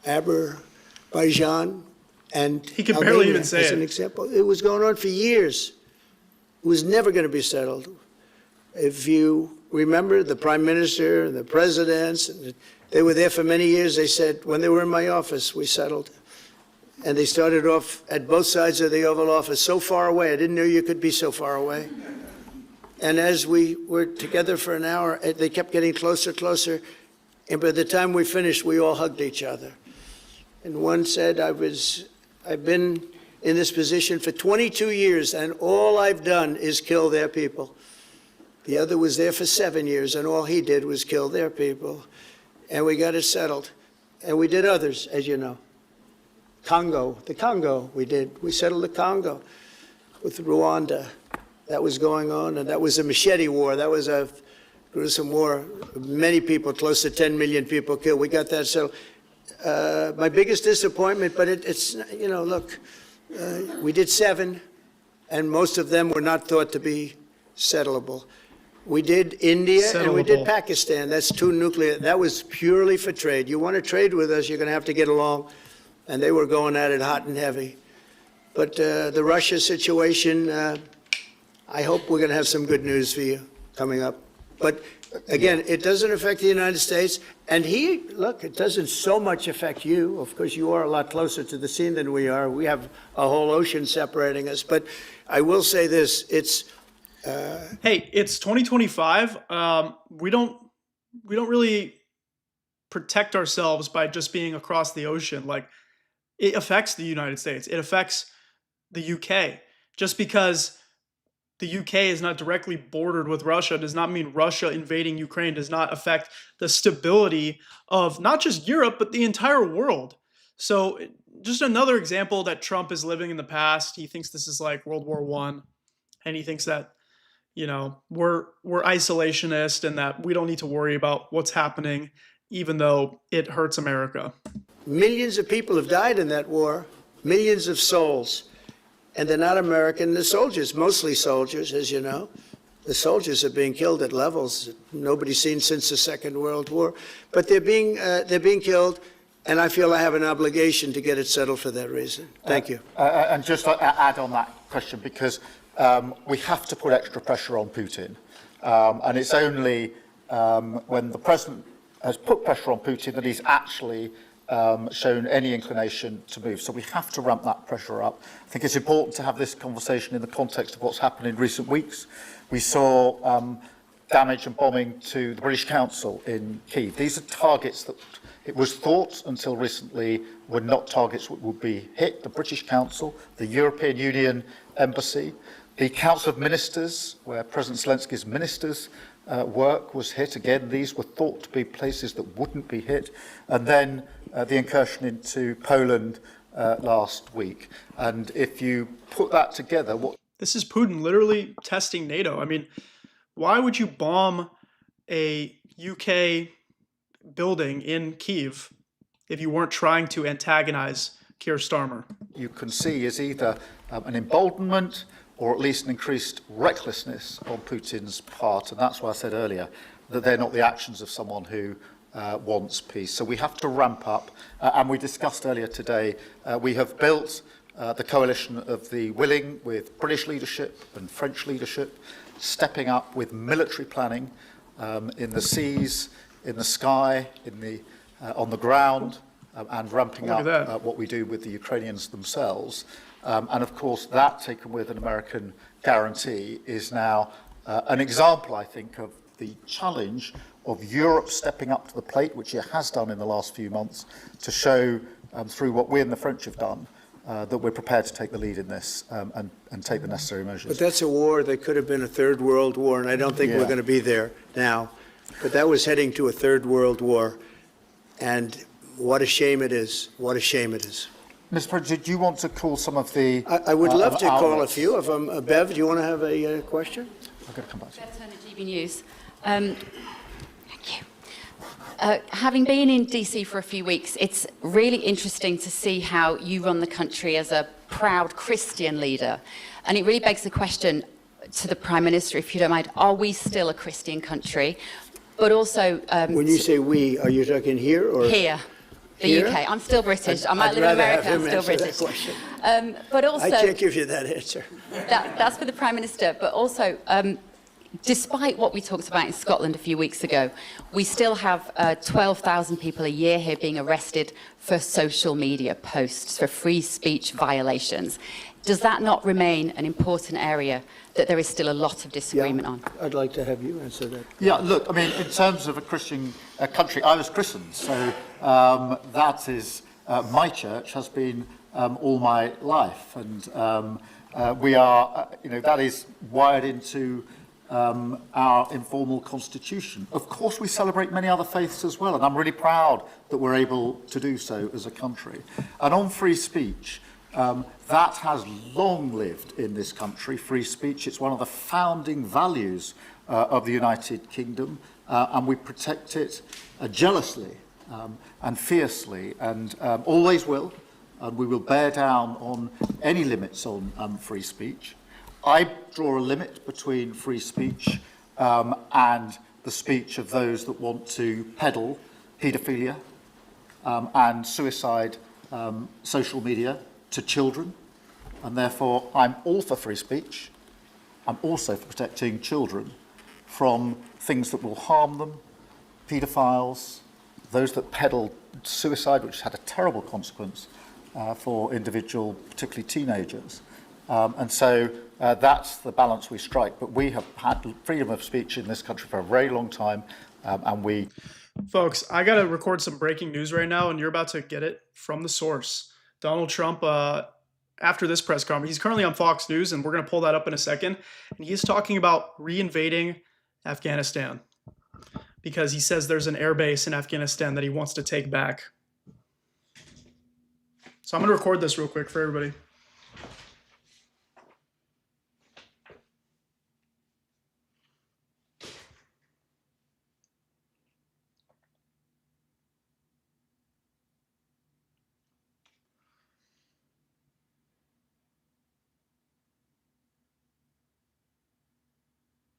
Azerbaijan and he can barely even say as an example, it was going on for years. It was never going to be settled. If you remember, the prime minister and the presidents, they were there for many years. They said, when they were in my office, we settled. And they started off at both sides of the Oval Office, so far away. I didn't know you could be so far away. And as we were together for an hour, they kept getting closer, closer. And by the time we finished, we all hugged each other. And one said, I've been in this position for 22 years, and all I've done is kill their people. The other was there for 7 years, and all he did was kill their people. And we got it settled. And we did others, as you know. The Congo, we settled the Congo with Rwanda. That was going on, and that was a machete war. That was a gruesome war. Many people, close to 10 million people killed. We got that settled. My biggest disappointment, but it's, you know, look, we did 7, and most of them were not thought to be settleable. We did India and we did Pakistan. That's 2 nuclear. That was purely for trade. You want to trade with us, you're going to have to get along. And they were going at it hot and heavy. But the Russia situation, I hope we're going to have some good news for you coming up. But again, it doesn't affect the United States. And look, it doesn't so much affect you. Of course, you are a lot closer to the scene than we are. We have a whole ocean separating us. But I will say this, hey, it's 2025. We don't really protect ourselves by just being across the ocean. Like, it affects the United States. It affects the UK. Just because the UK is not directly bordered with Russia does not mean Russia invading Ukraine does not affect the stability of not just Europe, but the entire world. So just another example that Trump is living in the past. He thinks this is like World War I, and he thinks that, you know, we're isolationist and that we don't need to worry about what's happening, even though it hurts America. Millions of people have died in that war, millions of souls. And they're not American. They're soldiers, mostly soldiers, as you know. The soldiers are being killed at levels nobody's seen since the Second World War. But they're being killed, and I feel I have an obligation to get it settled for that reason. Thank you. And just to add on that question, because we have to put extra pressure on Putin. And it's only when the president has put pressure on Putin that he's actually shown any inclination to move. So we have to ramp that pressure up. I think it's important to have this conversation in the context of what's happened in recent weeks. We saw damage and bombing to the British Council in Kyiv. These are targets that it was thought until recently were not targets that would be hit. The British Council, the European Union Embassy, the Council of Ministers, where President Zelensky's ministers work was hit. Again, these were thought to be places that wouldn't be hit. And then the incursion into Poland last week. And if you put that together, this is Putin literally testing NATO. I mean, why would you bomb a UK building in Kyiv if you weren't trying to antagonize Keir Starmer? You can see is either an emboldenment or at least an increased recklessness on Putin's part. And that's why I said earlier that they're not the actions of someone who wants peace. So we have to ramp up. And we discussed earlier today, we have built the coalition of the willing with British leadership and French leadership, stepping up with military planning in the seas, in the sky, on the ground, and ramping up what we do with the Ukrainians themselves. And of course, that, taken with an American guarantee, is now an example, I think, of the challenge of Europe stepping up to the plate, which it has done in the last few months, to show through what we and the French have done, that we're prepared to take the lead in this and take the necessary measures. But that's a war that could have been a third world war, and I don't think we're going to be there now. But that was heading to a third world war, and what a shame it is. What a shame it is. Mr. President, do you want to call some of the I would love to call a outlets? few of them. Bev, do you want to have a question? I've got to come back to you. Bev Turner, GB News. Thank you. Having been in DC for a few weeks, it's really interesting to see how you run the country as a proud Christian leader. And it really begs the question to the Prime Minister, if you don't mind, are we still a Christian country? But also... when you say we, are you talking here or... Here. The UK. I'm still British. I might live in America, I'm still British. But also... I can't give you that answer. That's for the Prime Minister. But also, despite what we talked about in Scotland a few weeks ago, we still have 12,000 people a year here being arrested for social media posts, for free speech violations. Does that not remain an important area that there is still a lot of disagreement on? I'd like to have you answer that. Yeah, look, I mean, in terms of a Christian country, I was christened, so that is, my church has been all my life, and we are, that is wired into our informal constitution. Of course, we celebrate many other faiths as well, and I'm really proud that we're able to do so as a country. And on free speech, that has long lived in this country, free speech. It's one of the founding values of the United Kingdom, and we protect it jealously and fiercely, and always will, and we will bear down on any limits on free speech. I draw a limit between free speech and the speech of those that want to peddle paedophilia and suicide social media to children, and therefore I'm all for free speech. I'm also for protecting children from things that will harm them, paedophiles, those that peddle suicide, which has had a terrible consequence for individual, particularly teenagers. And so that's the balance we strike. But we have had freedom of speech in this country for a very long time, and we... Folks, I got to record some breaking news right now, and you're about to get it from the source. Donald Trump, after this press conference, he's currently on Fox News, and we're going to pull that up in a second. And he's talking about reinvading Afghanistan because he says there's an air base in Afghanistan that he wants to take back. So I'm going to record this real quick for everybody.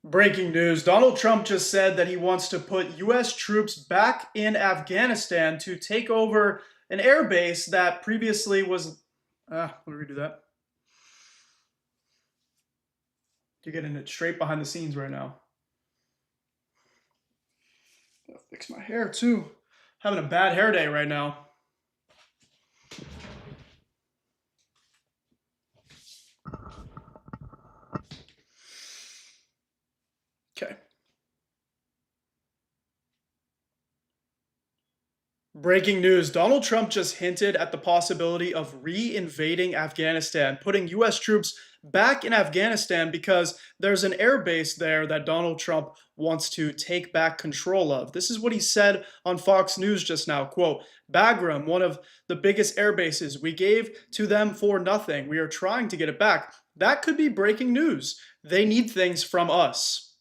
Breaking news. Donald Trump just said that he wants to put U.S. troops back in Afghanistan to take over an air base that previously was... let me redo that. You're getting it straight behind the scenes right now. Gotta fix my hair too. Having a bad hair day right now. Okay. Breaking news. Donald Trump just hinted at the possibility of re-invading Afghanistan, putting U.S. troops back in Afghanistan because there's an air base there that Donald Trump wants to take back control of. This is what he said on Fox News just now. Quote, Bagram, one of the biggest air bases, we gave to them for nothing. We are trying to get it back. That could be breaking news. They need things from us.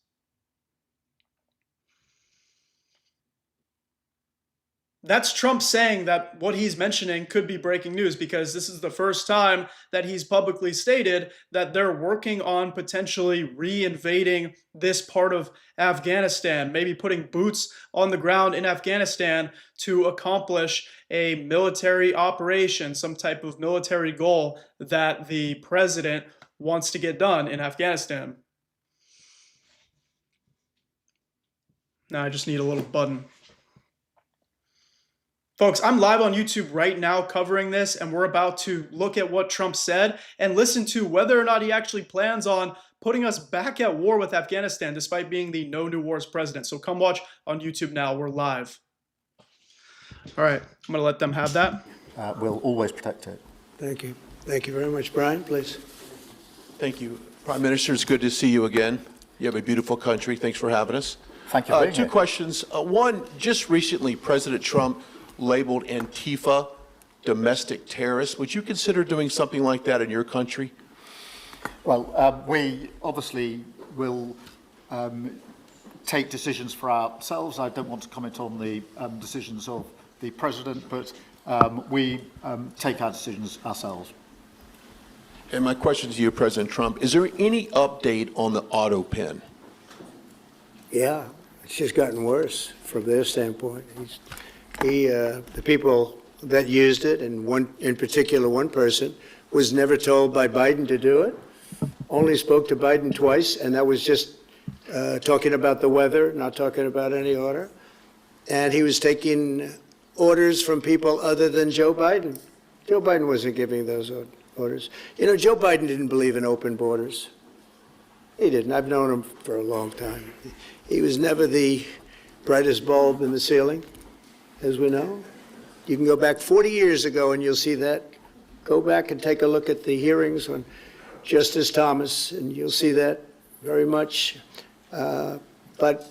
That's Trump saying that what he's mentioning could be breaking news, because this is the first time that he's publicly stated that they're working on potentially re-invading this part of Afghanistan, maybe putting boots on the ground in Afghanistan to accomplish a military operation, some type of military goal that the president wants to get done in Afghanistan. Now I just need a little button. Folks, I'm live on YouTube right now covering this, and we're about to look at what Trump said and listen to whether or not he actually plans on putting us back at war with Afghanistan, despite being the No New Wars president. So come watch on YouTube now. We're live. All right, I'm going to let them have that. We'll always protect it. Thank you. Thank you very much. Brian, please. Thank you. Prime Minister, it's good to see you again. You have a beautiful country. Thanks for having us. Thank you. Two questions. One, just recently, President Trump labeled Antifa domestic terrorists. Would you consider doing something like that in your country? Well, we obviously will take decisions for ourselves. I don't want to comment on the decisions of the president, but we take our decisions ourselves. And my question to you, President Trump, is there any update on the auto pen? Yeah, it's just gotten worse from their standpoint. The people that used it, and in particular one person, was never told by Biden to do it. Only spoke to Biden twice, and that was just talking about the weather, not talking about any order. And he was taking orders from people other than Joe Biden. Joe Biden wasn't giving those orders. You know, Joe Biden didn't believe in open borders. He didn't. I've known him for a long time. He was never the brightest bulb in the ceiling, as we know. You can go back 40 years ago and you'll see that. Go back and take a look at the hearings on Justice Thomas, and you'll see that very much. But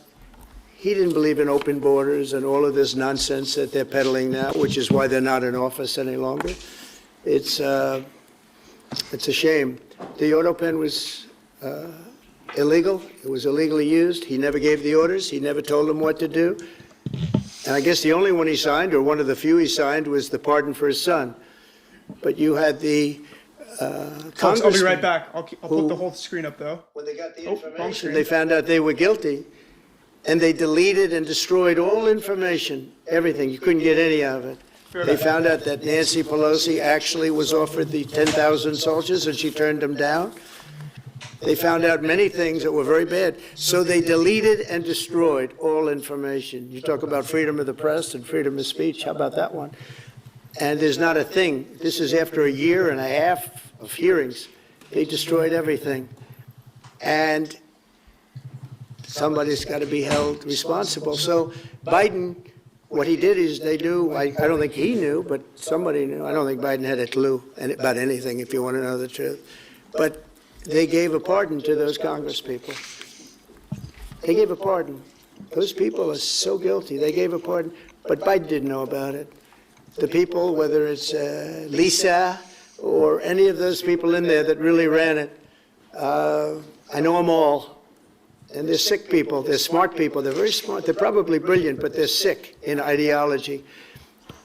he didn't believe in open borders and all of this nonsense that they're peddling now, which is why they're not in office any longer. It's a shame. The auto pen was illegal. It was illegally used. He never gave the orders. He never told them what to do. And I guess the only one he signed, or one of the few he signed, was the pardon for his son. But you had the Congressman. I'll be right back. I'll put the whole screen up, though. When they got the information, they found out they were guilty, and they deleted and destroyed all information, everything. You couldn't get any of it. They found out that Nancy Pelosi actually was offered the 10,000 soldiers, and she turned them down. They found out many things that were very bad. So they deleted and destroyed all information. You talk about freedom of the press and freedom of speech. How about that one? And there's not a thing. This is after a year and a half of hearings. They destroyed everything. And somebody's got to be held responsible. So Biden, what he did is they knew, I don't think he knew, but somebody knew. I don't think Biden had a clue about anything, if you want to know the truth. But they gave a pardon to those Congress people. They gave a pardon. Those people are so guilty. They gave a pardon, but Biden didn't know about it. The people, whether it's Lisa or any of those people in there that really ran it, I know them all. And they're sick people. They're smart people. They're very smart. They're probably brilliant, but they're sick in ideology.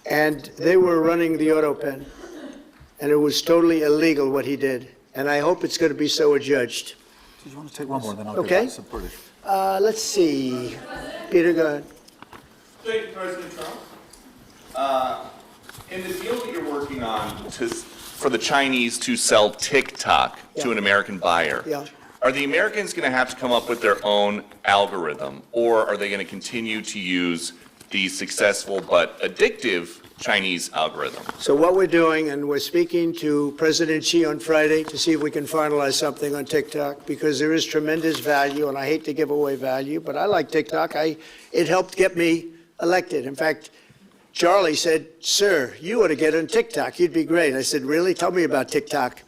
And they were running the auto pen, and it was totally illegal what he did. And I hope it's going to be so adjudged. Do you want to take one more, then I'll Okay. go back to British. Let's see. Peter, go ahead. Thank you, President Trump. In the deal that you're working on for the Chinese to sell TikTok to an American buyer, are the Americans going to have to come up with their own algorithm, or are they going to continue to use the successful but addictive Chinese algorithm? So what we're doing, and we're speaking to President Xi on Friday to see if we can finalize something on TikTok, because there is tremendous value, and I hate to give away value, but I like TikTok. It helped get me elected. In fact, Charlie said, "Sir, you ought to get on TikTok. You'd be great." I said, "Really? Tell me about TikTok."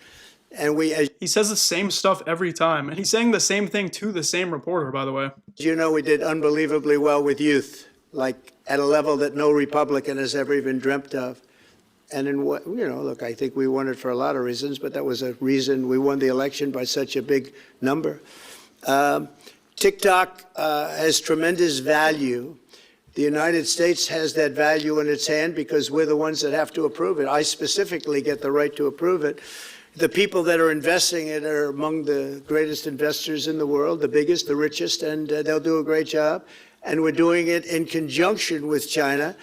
And he says the same stuff every time, and he's saying the same thing to the same reporter, by the way. You know, we did unbelievably well with youth, like at a level that no Republican has ever even dreamt of. And in what, look, I think we won it for a lot of reasons, but that was a reason we won the election by such a big number. TikTok has tremendous value. The United States has that value in its hand because we're the ones that have to approve it. I specifically get the right to approve it. The people that are investing it are among the greatest investors in the world, the biggest, the richest, and they'll do a great job. And we're doing it in conjunction with China.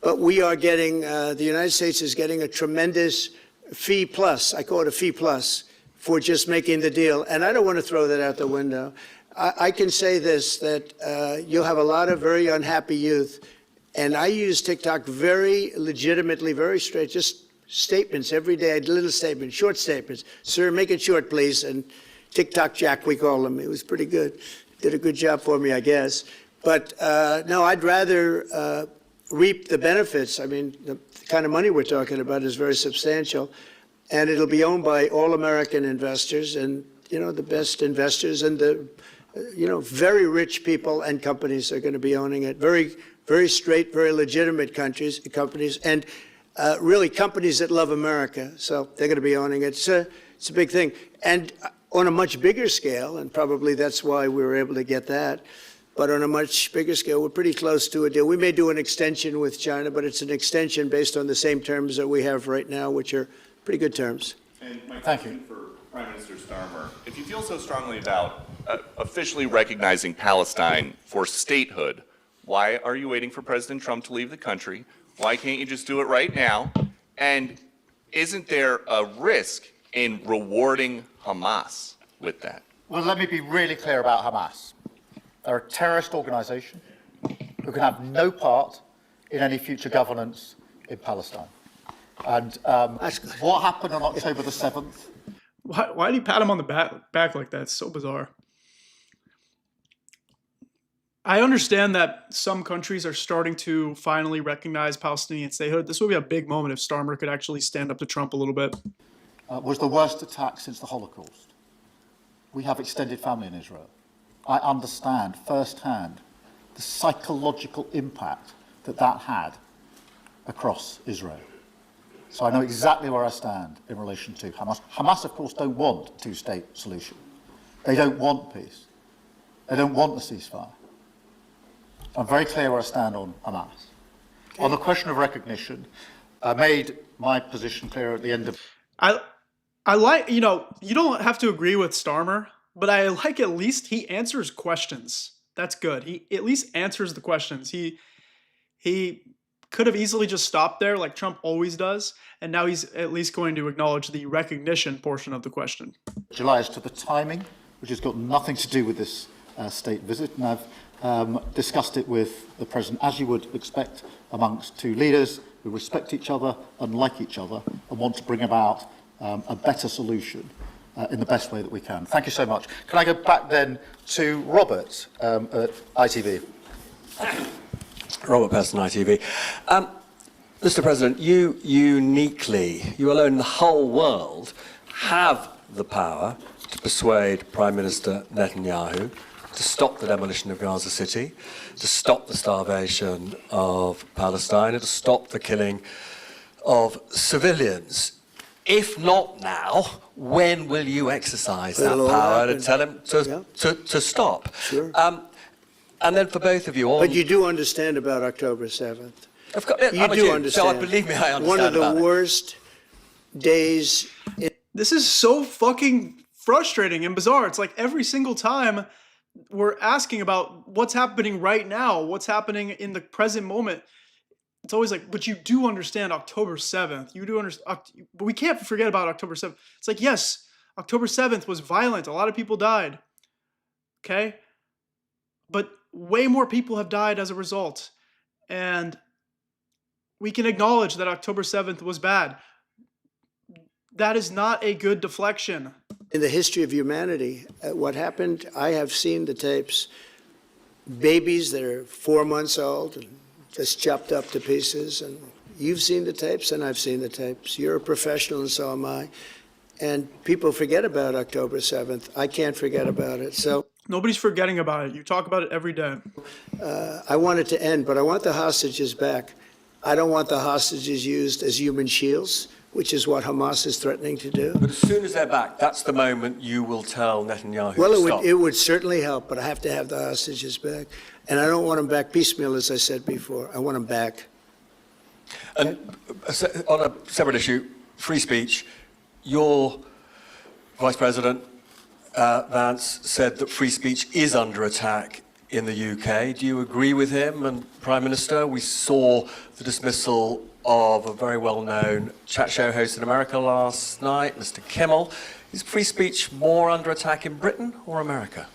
But we are getting, the United States is getting a tremendous fee plus, I call it a fee plus, for just making the deal. And I don't want to throw that out the window. I can say this, that you'll have a lot of very unhappy youth. And I use TikTok very legitimately, very straight, just statements every day, little statements, short statements. Sir, make it short, please. And TikTok Jack, we call him. He was pretty good. Did a good job for me, I guess. But no, I'd rather reap the benefits. I mean, the kind of money we're talking about is very substantial. And it'll be owned by all American investors and, you know, the best investors and the, you know, very rich people and companies are going to be owning it. Very, very straight, very legitimate companies, and really companies that love America. So they're going to be owning it. It's a big thing. And on a much bigger scale, and probably that's why we were able to get that, but on a much bigger scale, we're pretty close to a deal. We may do an extension with China, but it's an extension based on the same terms that we have right now, which are pretty good terms. And my question for Prime Minister Starmer, if you feel so strongly about officially recognizing Palestine for statehood, why are you waiting for President Trump to leave the country? Why can't you just do it right now? And isn't there a risk in rewarding Hamas with that? Well, let me be really clear about Hamas. They're a terrorist organization who can have no part in any future governance in Palestine. And what happened on October the 7th? Why do you pat him on the back like that? It's so bizarre. I understand that some countries are starting to finally recognize Palestinian statehood. This would be a big moment if Starmer could actually stand up to Trump a little bit. Was the worst attack since the Holocaust. We have extended family in Israel. I understand firsthand the psychological impact that that had across Israel. So I know exactly where I stand in relation to Hamas. Hamas, of course, don't want a two-state solution. They don't want peace. They don't want the ceasefire. I'm very clear where I stand on Hamas. Okay. On the question of recognition, I made my position clear at the end of... I like, you know, you don't have to agree with Starmer, but I like at least he answers questions. That's good. He at least answers the questions. He could have easily just stopped there like Trump always does, and now he's at least going to acknowledge the recognition portion of the question. July as to the timing, which has got nothing to do with this state visit, and I've discussed it with the President, as you would expect amongst two leaders who respect each other and like each other and want to bring about a better solution in the best way that we can. Thank you so much. Can I go back then to Robert at ITV? Robert Peston, ITV. Mr. President, you uniquely, you alone in the whole world, have the power to persuade Prime Minister Netanyahu to stop the demolition of Gaza City, to stop the starvation of Palestine, and to stop the killing of civilians. If not now, when will you exercise that power to tell him to stop? Sure. And then for both of you... But you do understand about October 7th. Of course, you do understand. So believe me, I understand. One of the worst days... This is so fucking frustrating and bizarre. It's like every single time we're asking about what's happening right now, what's happening in the present moment. It's always like, but you do understand October 7th. You do understand, but we can't forget about October 7th. It's like, yes, October 7th was violent. A lot of people died. Okay? But way more people have died as a result. And we can acknowledge that October 7th was bad. That is not a good deflection. In the history of humanity, what happened, I have seen the tapes. Babies that are 4 months old and just chopped up to pieces. And you've seen the tapes and I've seen the tapes. You're a professional and so am I. And people forget about October 7th. I can't forget about it. So nobody's forgetting about it. You talk about it every day. I want it to end, but I want the hostages back. I don't want the hostages used as human shields. which is what Hamas is threatening to do. But as soon as they're back, that's the moment you will tell Netanyahu Well, to stop. it would certainly help, but I have to have the hostages back. And I don't want them back piecemeal, as I said before. I want them back. And on a separate issue, free speech, your Vice President, Vance, said that free speech is under attack in the UK. Do you agree with him? And Prime Minister, we saw the dismissal of a very well-known chat show host in America last night, Mr. Kimmel. Is free speech more under attack in Britain or America?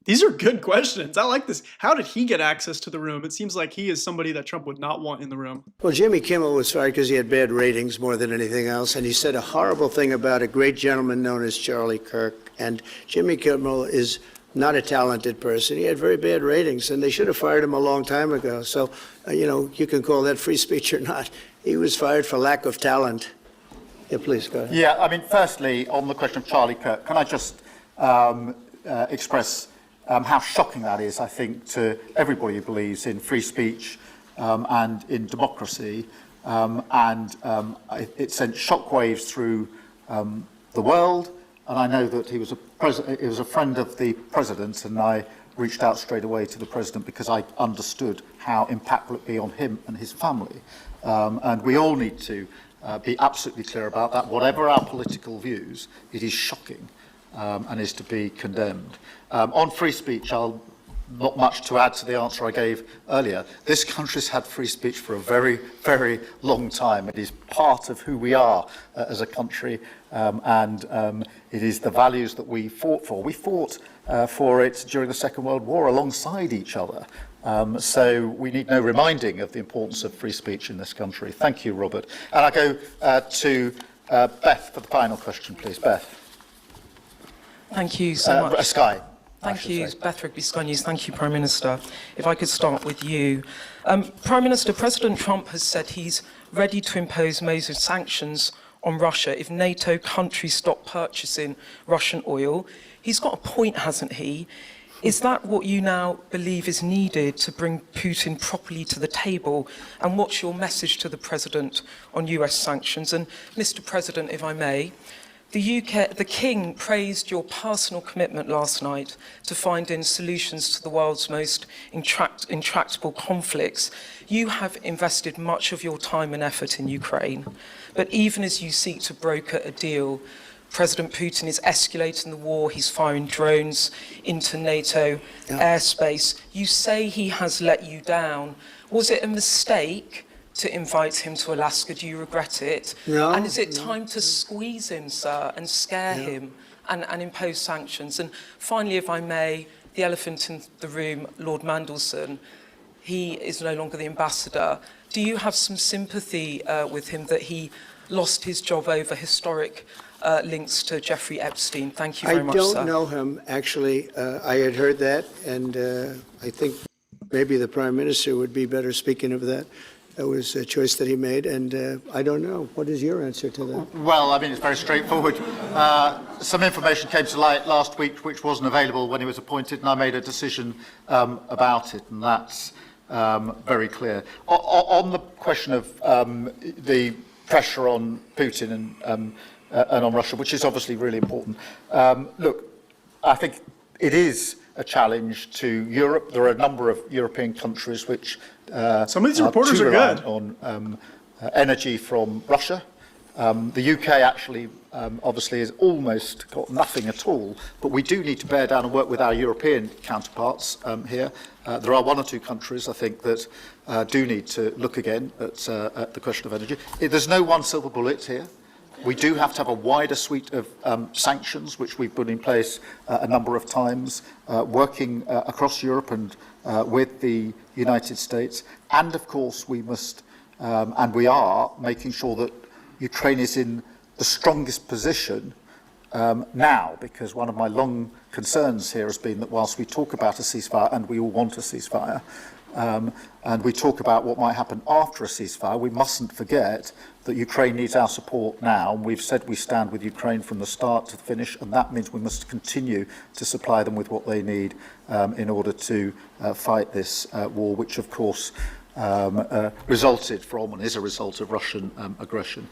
These are good questions. I like this. How did he get access to the room? It seems like he is somebody that Trump would not want in the room. Well, Jimmy Kimmel was fired because he had bad ratings more than anything else, and he said a horrible thing about a great gentleman known as Charlie Kirk. And Jimmy Kimmel is not a talented person. He had very bad ratings, and they should have fired him a long time ago. So, you can call that free speech or not. He was fired for lack of talent. Yeah, please, go ahead. Yeah, I mean, firstly, on the question of Charlie Kirk, can I just express how shocking that is, I think, to everybody who believes in free speech and in democracy. It sent shockwaves through the world. And I know that he was a friend of the president, and I reached out straight away to the president because I understood how impactful it would be on him and his family. And we all need to be absolutely clear about that. Whatever our political views, it is shocking and is to be condemned. On free speech, not much to add to the answer I gave earlier. This country's had free speech for a very, very long time. It is part of who we are as a country, and it is the values that we fought for. We fought for it during the Second World War alongside each other. So we need no reminding of the importance of free speech in this country. Thank you, Robert. And I go to Beth for the final question, please. Beth. Thank you so much. Sky. Thank you, Beth Rigby, Sky News. Thank you, Prime Minister. If I could start with you. Prime Minister, President Trump has said he's ready to impose major sanctions on Russia if NATO countries stop purchasing Russian oil. He's got a point, hasn't he? Is that what you now believe is needed to bring Putin properly to the table? And what's your message to the President on US sanctions? And Mr. President, if I may, the King praised your personal commitment last night to finding solutions to the world's most intractable conflicts. You have invested much of your time and effort in Ukraine, but even as you seek to broker a deal, President Putin is escalating the war. He's firing drones into NATO airspace. You say he has let you down. Was it a mistake to invite him to Alaska? Do you regret it? No. And is it time to squeeze him, sir, and scare him and impose sanctions? And finally, if I may, the elephant in the room, Lord Mandelson, he is no longer the ambassador. Do you have some sympathy with him that he lost his job over historic links to Jeffrey Epstein? Thank you very much, sir. I don't know him, actually. I had heard that, and I think maybe the Prime Minister would be better speaking of that. That was a choice that he made, and I don't know. What is your answer to that? Well, I mean, it's very straightforward. Some information came to light last week which wasn't available when he was appointed, and I made a decision about it, and that's very clear. On the question of the pressure on Putin and on Russia, which is obviously really important, look, I think it is a challenge to Europe. There are a number of European countries which some of these reporters are good on energy from Russia. The UK actually obviously has almost got nothing at all, but we do need to bear down and work with our European counterparts here. There are one or two countries, I think, that do need to look again at the question of energy. There's no one silver bullet here. We do have to have a wider suite of sanctions, which we've put in place a number of times, working across Europe and with the United States. And of course, we must, and we are, making sure that Ukraine is in the strongest position now, because one of my long concerns here has been that whilst we talk about a ceasefire, and we all want a ceasefire, and we talk about what might happen after a ceasefire, we mustn't forget that Ukraine needs our support now. And we've said we stand with Ukraine from the start to the finish, and that means we must continue to supply them with what they need in order to fight this war, which of course resulted from and is a result of Russian aggression.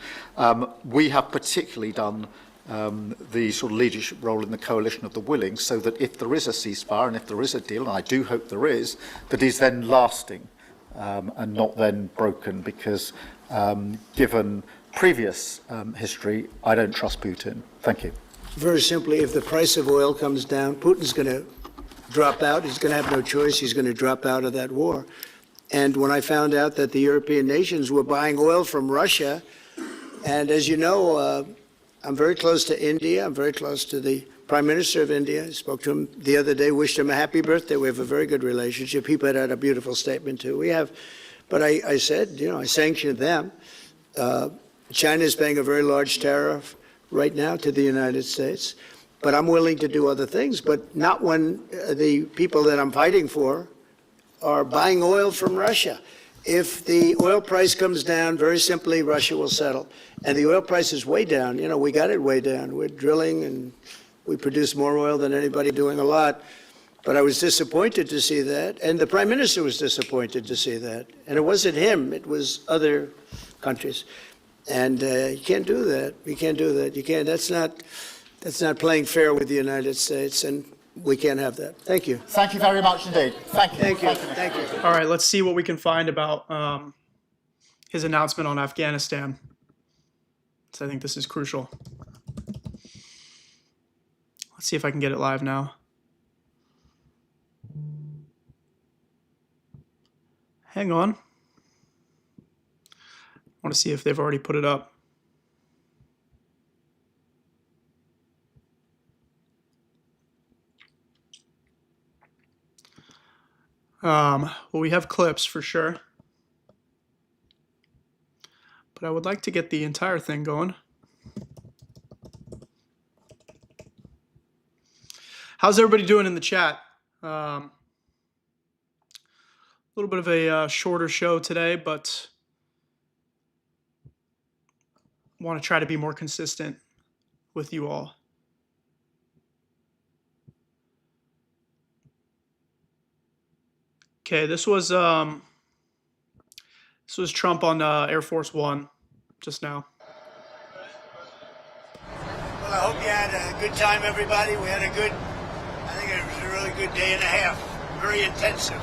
We have particularly done the sort of leadership role in the coalition of the willing, so that if there is a ceasefire and if there is a deal, and I do hope there is, that is then lasting and not then broken, because given previous history, I don't trust Putin. Thank you. Very simply, if the price of oil comes down, Putin's going to drop out. He's going to have no choice. He's going to drop out of that war. And when I found out that the European nations were buying oil from Russia, and as you know, I'm very close to India. I'm very close to the Prime Minister of India. I spoke to him the other day, wished him a happy birthday. We have a very good relationship. He put out a beautiful statement, too. We have, but I said, you know, I sanctioned them. China is paying a very large tariff right now to the United States. But I'm willing to do other things, but not when the people that I'm fighting for are buying oil from Russia. If the oil price comes down, very simply, Russia will settle. And the oil price is way down. You know, we got it way down. We're drilling and we produce more oil than anybody, doing a lot. But I was disappointed to see that. And the Prime Minister was disappointed to see that. And it wasn't him, it was other countries. And you can't do that. You can't do that. You can't. That's not playing fair with the United States, and we can't have that. Thank you. Thank you very much indeed. Thank you. Thank you. Thank you. All right, let's see what we can find about his announcement on Afghanistan. So I think this is crucial. Let's see if I can get it live now. Hang on. I want to see if they've already put it up. Well, we have clips for sure, but I would like to get the entire thing going. How's everybody doing in the chat? A little bit of a shorter show today, but want to try to be more consistent with you all. Okay, this was Trump on Air Force One just now. Well, I hope you had a good time, everybody. We had I think it was a really good day and a half. Very intensive.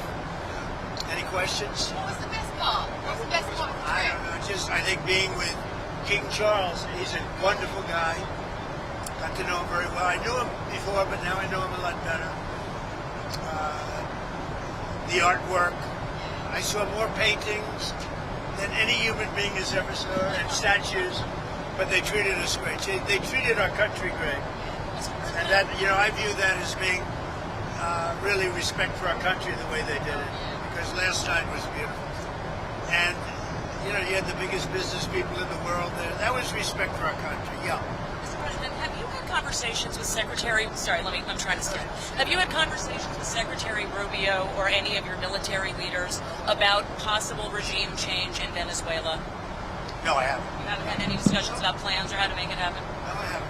Any questions? What was the best part? What was the best part? I don't know. I think being with King Charles, he's a wonderful guy. Got to know him very well. I knew him before, but now I know him a lot better. The artwork. I saw more paintings than any human being has ever saw, and statues, but they treated us great. They treated our country great. And that, you know, I view that as being really respect for our country the way they did it, because last night was beautiful. And, you know, you had the biggest business people in the world there. That was respect for our country, yeah. Mr. President, have you had conversations with I'm trying to start. Have you had conversations with Secretary Rubio or any of your military leaders about possible regime change in Venezuela? No, I haven't. You haven't had any discussions about plans or how to make it happen? No, I haven't.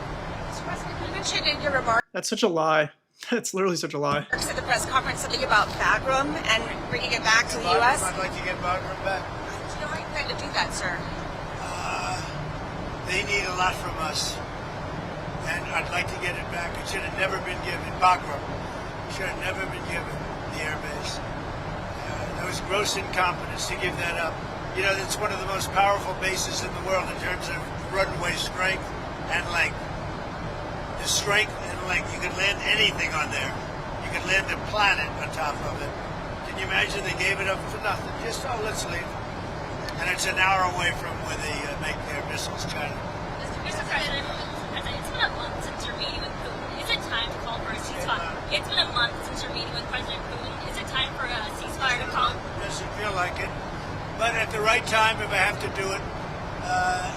Mr. President, you mentioned in your remarks That's such a lie. That's literally such a lie. at the press conference something about Bagram and bringing it back to the U.S. I'd like to get Bagram back. Do you know how you plan to do that, sir? They need a lot from us, and I'd like to get it back. It should have never been given. Bagram should have never been given the airbase. That was gross incompetence to give that up. You know, it's one of the most powerful bases in the world in terms of runway strength and length. The strength and length, you could land anything on there. You could land a planet on top of it. Can you imagine they gave it up for nothing? Just, oh, let's leave. And it's an hour away from where they make their missiles, China. Mr. President, it's been a month since you're meeting with Putin. Is it time to call for a ceasefire? It's been a month since you're meeting with President Putin. Is it time for a ceasefire to call? Doesn't feel like it. But at the right time, if I have to do it,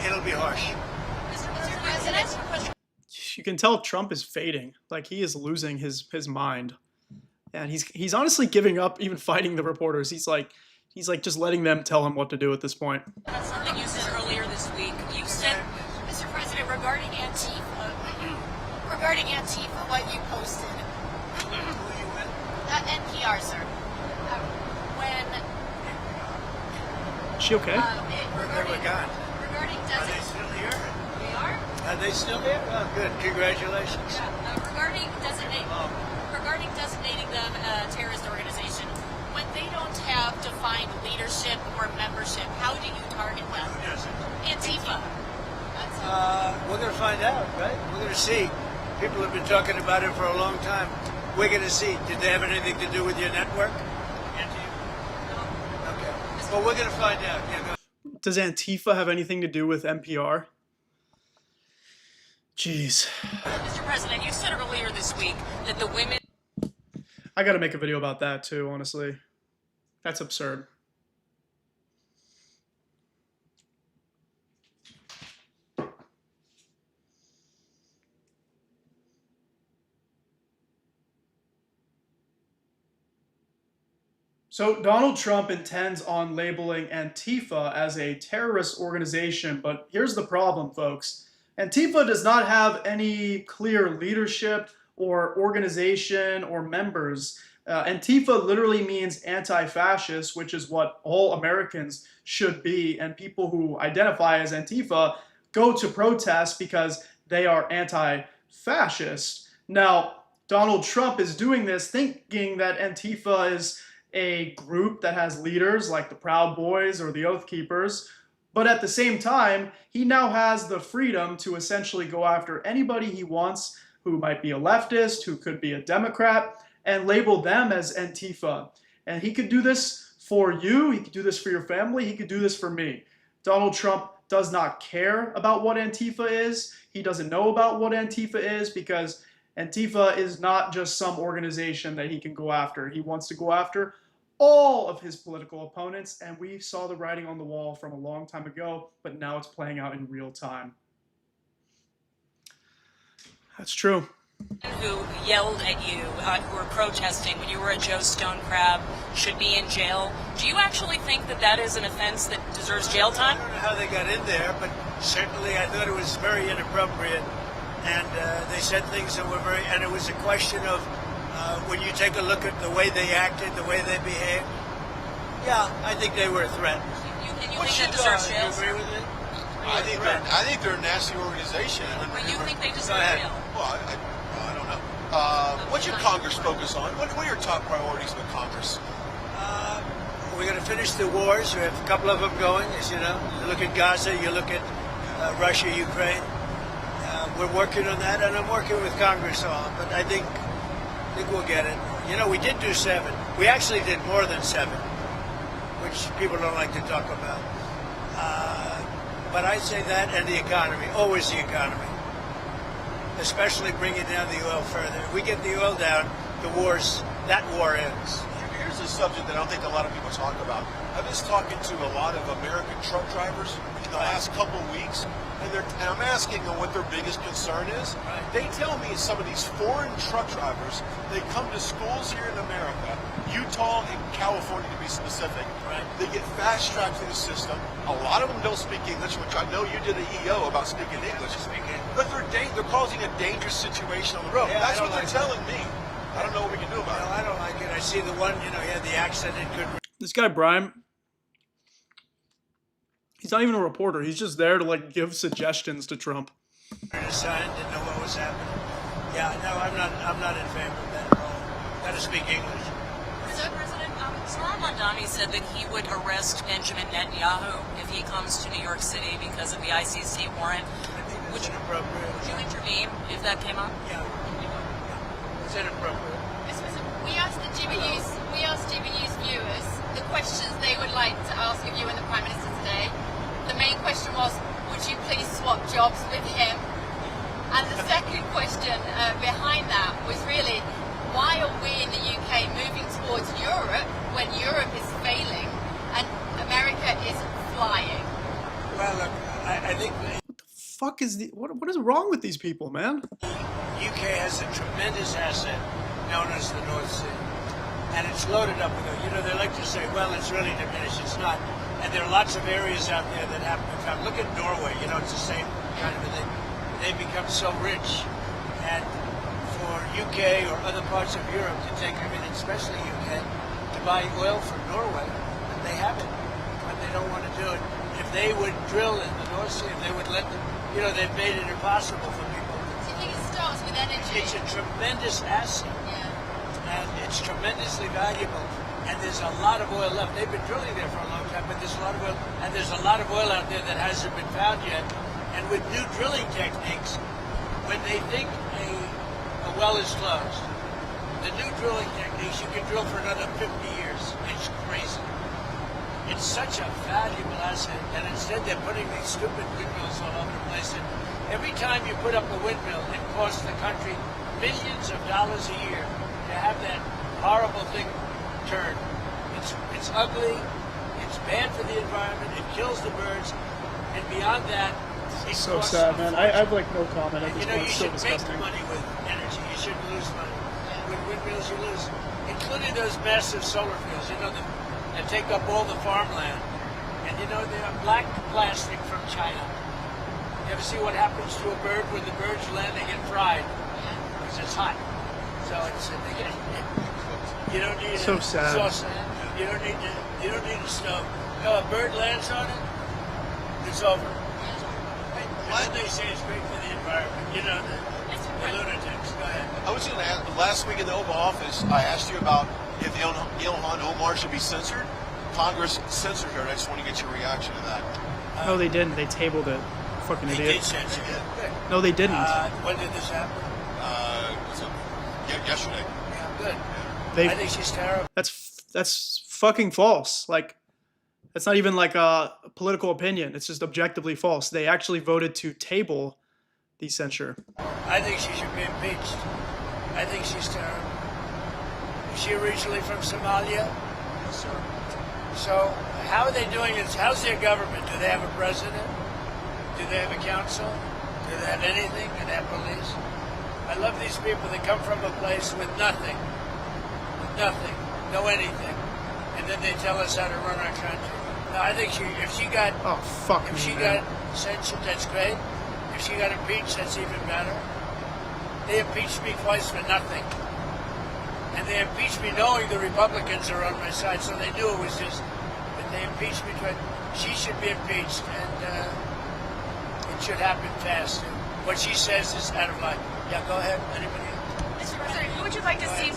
it'll be harsh. Mr. President, You can tell Trump is fading. Like, he is losing his mind. And he's honestly giving up even fighting the reporters. He's like just letting them tell him what to do at this point. that's something you said earlier this week. You said, Mr. President, regarding Antifa, what you posted. NPR, sir. she okay? They were gone. Are they still here? They are. Are they still here? Oh, good. Congratulations. Yeah. Regarding designating them a terrorist organization, when they don't have defined leadership or membership, how do you target them? Who doesn't? Antifa. We're going to find out, right? We're going to see. People have been talking about it for a long time. We're going to see. Did they have anything to do with your network? Okay. Well, we're going to find out. Yeah, go. Does Antifa have anything to do with NPR? Jeez. Mr. President, you said earlier this week that the women... I gotta make a video about that too, honestly. That's absurd. So Donald Trump intends on labeling Antifa as a terrorist organization, but here's the problem, folks. Antifa does not have any clear leadership or organization or members. Antifa literally means anti-fascist, which is what all Americans should be, and people who identify as Antifa go to protest because they are anti-fascist. Now, Donald Trump is doing this thinking that Antifa is a group that has leaders like the Proud Boys or the Oath Keepers, but at the same time, he now has the freedom to essentially go after anybody he wants who might be a leftist, who could be a Democrat, and label them as Antifa. And he could do this for you, he could do this for your family, he could do this for me. Donald Trump does not care about what Antifa is. He doesn't know about what Antifa is because Antifa is not just some organization that he can go after. He wants to go after all of his political opponents, and we saw the writing on the wall from a long time ago, but now it's playing out in real time. That's true. who yelled at you, who were protesting when you were at Joe Stone Crab, should be in jail. Do you actually think that that is an offense that deserves jail time? I don't know how they got in there, but certainly I thought it was very inappropriate. And they said things that were very, and it was a question of when you take a look at the way they acted, the way they behaved. Yeah, I think they were a threat. You think that deserves jail? You agree with it? I think they're a nasty organization. But you think they deserve jail? Well, I don't know. What should Congress focus on? What are your top priorities with Congress? We're going to finish the wars. We have a couple of them going, as you know. You look at Gaza, you look at Russia, Ukraine. We're working on that, and I'm working with Congress on. But I think we'll get it. You know, we did do 7. We actually did more than 7, which people don't like to talk about. But I say that and the economy, always the economy. Especially bringing down the oil further. If we get the oil down, that war ends. Here's a subject that I don't think a lot of people talk about. I've been talking to a lot of American truck drivers in the last couple of weeks, and I'm asking them what their biggest concern is. Right. They tell me some of these foreign truck drivers, they come to schools here in America, Utah and California to be specific. Right. They get fast-tracked through the system. A lot of them don't speak English, which I know you did an EO about speaking English. But they're causing a dangerous situation on the road. Yeah, that's what they're telling me. I don't know what we can do about it. I don't like it. I see the one, he had the accent in good. This guy, Brian, he's not even a reporter. He's just there to, give suggestions to Trump. Signed, didn't know what was happening. Yeah, no, I'm not in favor of that at all. Got to speak English. So, President, Salam Adami said that he would arrest Benjamin Netanyahu if he comes to New York City because of the ICC warrant. Would you intervene if that came up? Yeah. It's inappropriate. We asked Jimmy News viewers the questions they would like to ask of you and the Prime Minister today. The main question was, would you please swap jobs with him? And the second question behind that was really, why are we in the UK moving towards Europe when Europe is failing and America is flying? Well, look, I think... Fuck is what is wrong with these people, man? UK has a tremendous asset known as the North Sea, and it's loaded up with it. They like to say, well, it's really diminished. It's not. And there are lots of areas out there that happen to come. Look at Norway. It's the same kind of a thing. They've become so rich, and for UK or other parts of Europe to take everything, especially UK, to buy oil from Norway, they have it. But they don't want to do it. If they would drill in the North Sea, if they would let them, you know, they've made it impossible for people. Do you think it starts with energy? It's a tremendous asset, and it's tremendously valuable. And there's a lot of oil left. They've been drilling there for a long time, but there's a lot of oil, and there's a lot of oil out there that hasn't been found yet. And with new drilling techniques, when they think a well is closed, the new drilling techniques, you can drill for another 50 years. It's crazy. It's such a valuable asset, and instead they're putting these stupid windmills all over the place. And every time you put up a windmill, it costs the country millions of dollars a year to have that horrible thing turn. It's ugly, it's bad for the environment, it kills the birds, and beyond that, It's so sad, man. I have like no comment at this point. It's so You should make disgusting. money with energy. You shouldn't lose money. With windmills, you lose. Including those massive solar fields, you know, that take up all the farmland. And you know, they're black plastic from China. You ever see what happens to a bird when the birds land? They get fried because it's hot. So it's you don't need So sad. sauce. You don't need a stove. No, a bird lands on it, it's over. And then they say it's great for the environment. You know, the lunatics. Go ahead. I was going to ask, last week in the Oval Office, I asked you about if Ilhan Omar should be censored. Congress censored her, and I just want to get your reaction to that. No, they didn't. They tabled it. Fucking They idiot. did censor it. Good. No, they didn't. When did this happen? Was it yesterday? Yeah, good. They- I think she's terrible. That's fucking false. Like, that's not even like a political opinion. It's just objectively false. They actually voted to table the censure. I think she should be impeached. I think she's terrible. Is she originally from Somalia? Yes, sir. So how are they doing this? How's their government? Do they have a president? Do they have a council? Do they have anything? Do they have police? I love these people that come from a place with nothing. No anything. And then they tell us how to run our country. No, I think if she got censured, that's great. If she got impeached, that's even better. They impeached me twice for nothing. And they impeached me knowing the Republicans are on my side, so they knew it was just, but they impeached me twice. She should be impeached, and it should happen fast. What she says is out of line. Yeah, go ahead. Anybody else? Mr. President, who would you like to see?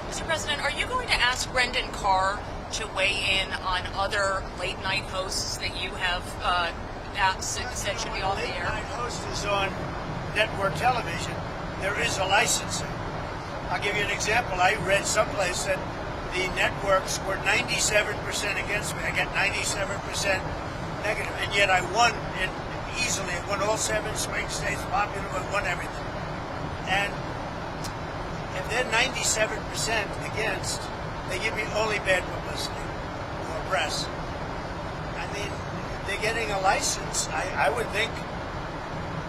Mr. President, are you going to ask Brendan Carr to weigh in on other late-night hosts that you have said should be off the air? Late-night host is on network television. There is a licensing. I'll give you an example. I read someplace that the networks were 97% against me. I got 97% negative, and yet I won easily. I won all 7 swing states, popular, but won everything. And if they're 97% against, they give me only bad publicity or press. I mean, they're getting a license. I would think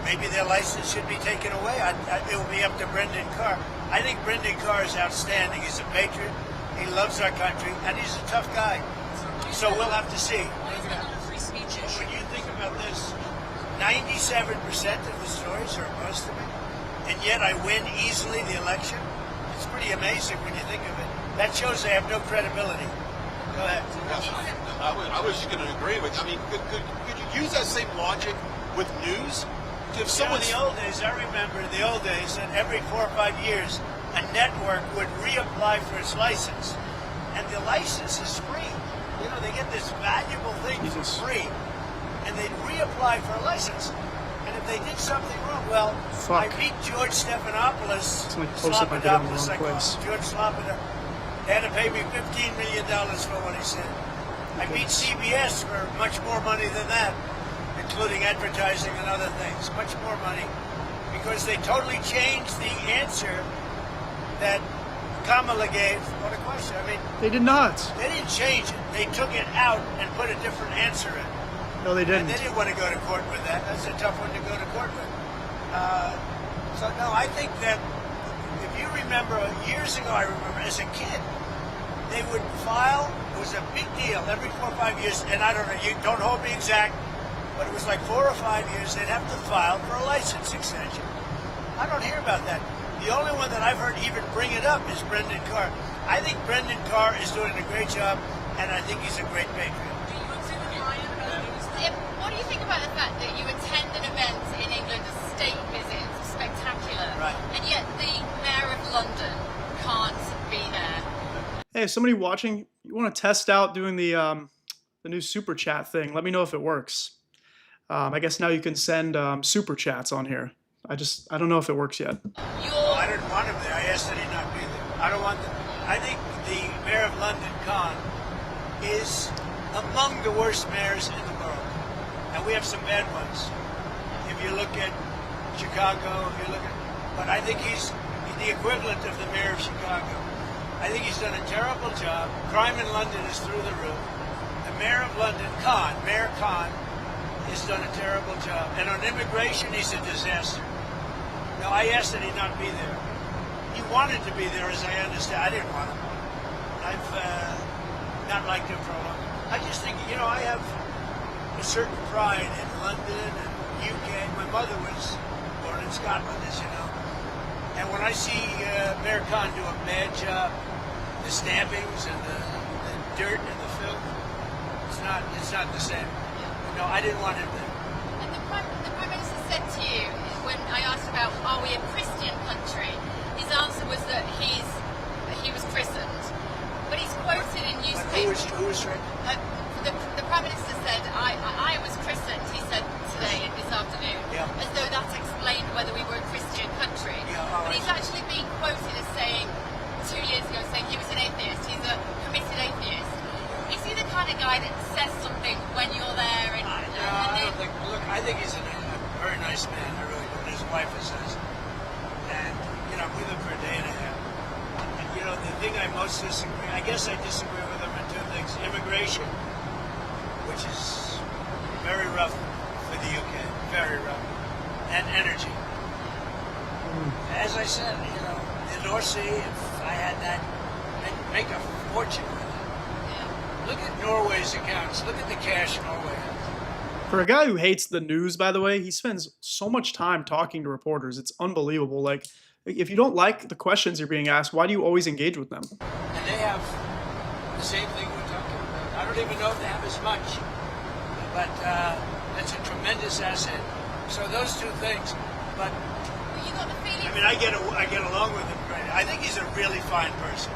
maybe their license should be taken away. It will be up to Brendan Carr. I think Brendan Carr is outstanding. He's a patriot. He loves our country, and he's a tough guy. So we'll have to see. When you think about this, 97% of the stories are opposed to me, and yet I win easily the election. It's pretty amazing when you think of it. That shows they have no credibility. Go ahead. I was just going to agree with you. I mean, could you use that same logic with news? If someone in the old days, I remember in the old days that every 4 or 5 years, a network would reapply for its license, and the license is free. You know, they get this valuable thing for free, and they'd reapply for a license. And if they did something wrong, well, I beat George Stephanopoulos, Slopanopoulos, I call him, George Slopanopoulos. They had to pay me $15 million for what he said. I beat CBS for much more money than that, including advertising and other things, much more money, because they totally changed the answer that Kamala gave on a question. I mean, They did not. they didn't change it. They took it out and put a different answer in. No, they didn't. And they didn't want to go to court with that. That's a tough one to go to court with. So no, I think that if you remember years ago, I remember as a kid, they would file. It was a big deal every 4 or 5 years, and I don't know. You don't hold me exact, but it was like 4 or 5 years. They'd have to file for a license extension. I don't hear about that. The only one that I've heard even bring it up is Brendan Carr. I think Brendan Carr is doing a great job, and I think he's a great patriot. Do you agree with about the fact that you attend an event in England, a state visit, spectacular, right? And yet the Mayor of London can't be there. Hey, if somebody watching, you want to test out doing the new super chat thing, let me know if it works. I guess now you can send super chats on here. I don't know if it works yet. I didn't want him there. I asked that he not be there. I don't want them. I think the Mayor of London, Khan, is among the worst mayors in the world. And we have some bad ones. If you look at Chicago, but I think he's the equivalent of the Mayor of Chicago. I think he's done a terrible job. Crime in London is through the roof. The Mayor of London, Mayor Khan, has done a terrible job. And on immigration, he's a disaster. Now, I asked that he not be there. He wanted to be there, as I understand. I didn't want him. I've not liked him for a long time. I just think, I have a certain pride in London and UK. My mother was born in Scotland, as you know. And when I see Mayor Khan do a bad job, the stabbings and the dirt and the filth, it's not the same. No, I didn't want him there. And the Prime Minister said to you, when I asked about, are we a Christian country, his answer was that he was christened. But he's quoted in newspapers. Who was right? The Prime Minister said, I was christened, he said today, this afternoon, as though that explained whether we were a Christian country. But he's actually been quoted as saying, 2 years ago, saying he was an atheist. He's a committed atheist. Is he the kind of guy that says something when you're there? I don't think. Look, I think he's a very nice man. I really do. His wife is nice. And we lived for a day and a half. And the thing I most disagree, I guess I disagree with him on two things: immigration, which is very rough for the UK, very rough, and energy. As I said, the North Sea. If I had that, I'd make a fortune with it. Look at Norway's accounts. Look at the cash Norway has. For a guy who hates the news, by the way, he spends so much time talking to reporters. It's unbelievable. Like, if you don't like the questions you're being asked, why do you always engage with them? And they have the same thing we're talking about. I don't even know if they have as much, but that's a tremendous asset. So those two things. But you got the feeling. I mean, I get along with him great. I think he's a really fine person.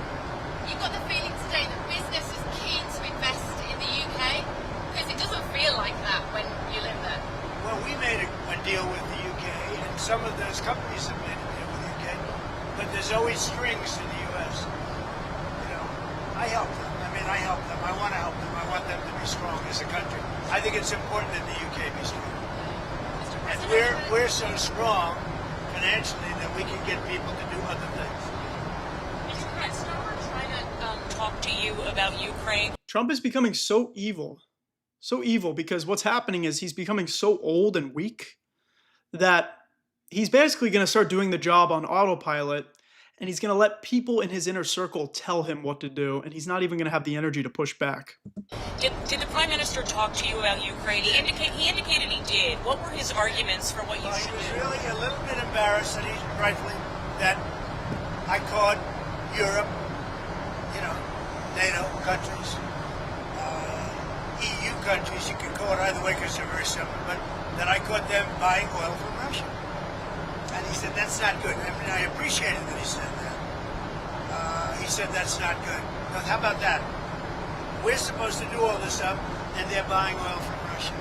You got the feeling today that business is keen to invest in the UK? Because it doesn't feel like that when you live there. Well, we made a deal with the UK, and some of those companies have made a deal with the UK, but there's always strings to the US. I help them. I help them. I want to help them. I want them to be strong as a country. I think it's important that the UK be strong. And we're so strong financially that we can get people to do other things. Talk to you about Ukraine. Trump is becoming so evil because what's happening is he's becoming so old and weak that he's basically going to start doing the job on autopilot, and he's going to let people in his inner circle tell him what to do, and he's not even going to have the energy to push back. Did the Prime Minister talk to you about Ukraine? He indicated he did. What were his arguments for what you should do? He was really a little bit embarrassed that that I called Europe, NATO countries, EU countries, you can call it either way because they're very similar, but that I caught them buying oil from Russia. And he said, that's not good. I appreciated that he said that. He said, that's not good. Now, how about that? We're supposed to do all this stuff, and they're buying oil from Russia.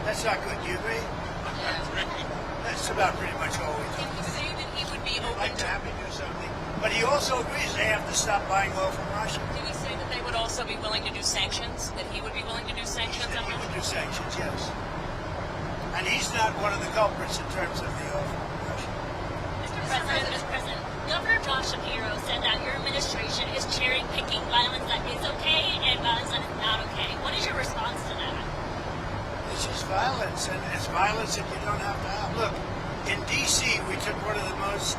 That's not good. Do you agree? That's about pretty much all we do. Did he say that he would be open I'd like to have to do something. But he also agrees they have to stop buying oil from Russia. Did he say that they would also be willing to do sanctions? That he would be willing to do sanctions? He would do sanctions, yes. And he's not one of the culprits in terms of the oil from Russia. Mr. President, Governor Josh Shapiro said that your administration is cherry-picking violence that is okay and violence that is not okay. What is your response to that? It's just violence, and it's violence that you don't have to have. Look, in D.C., we took one of the most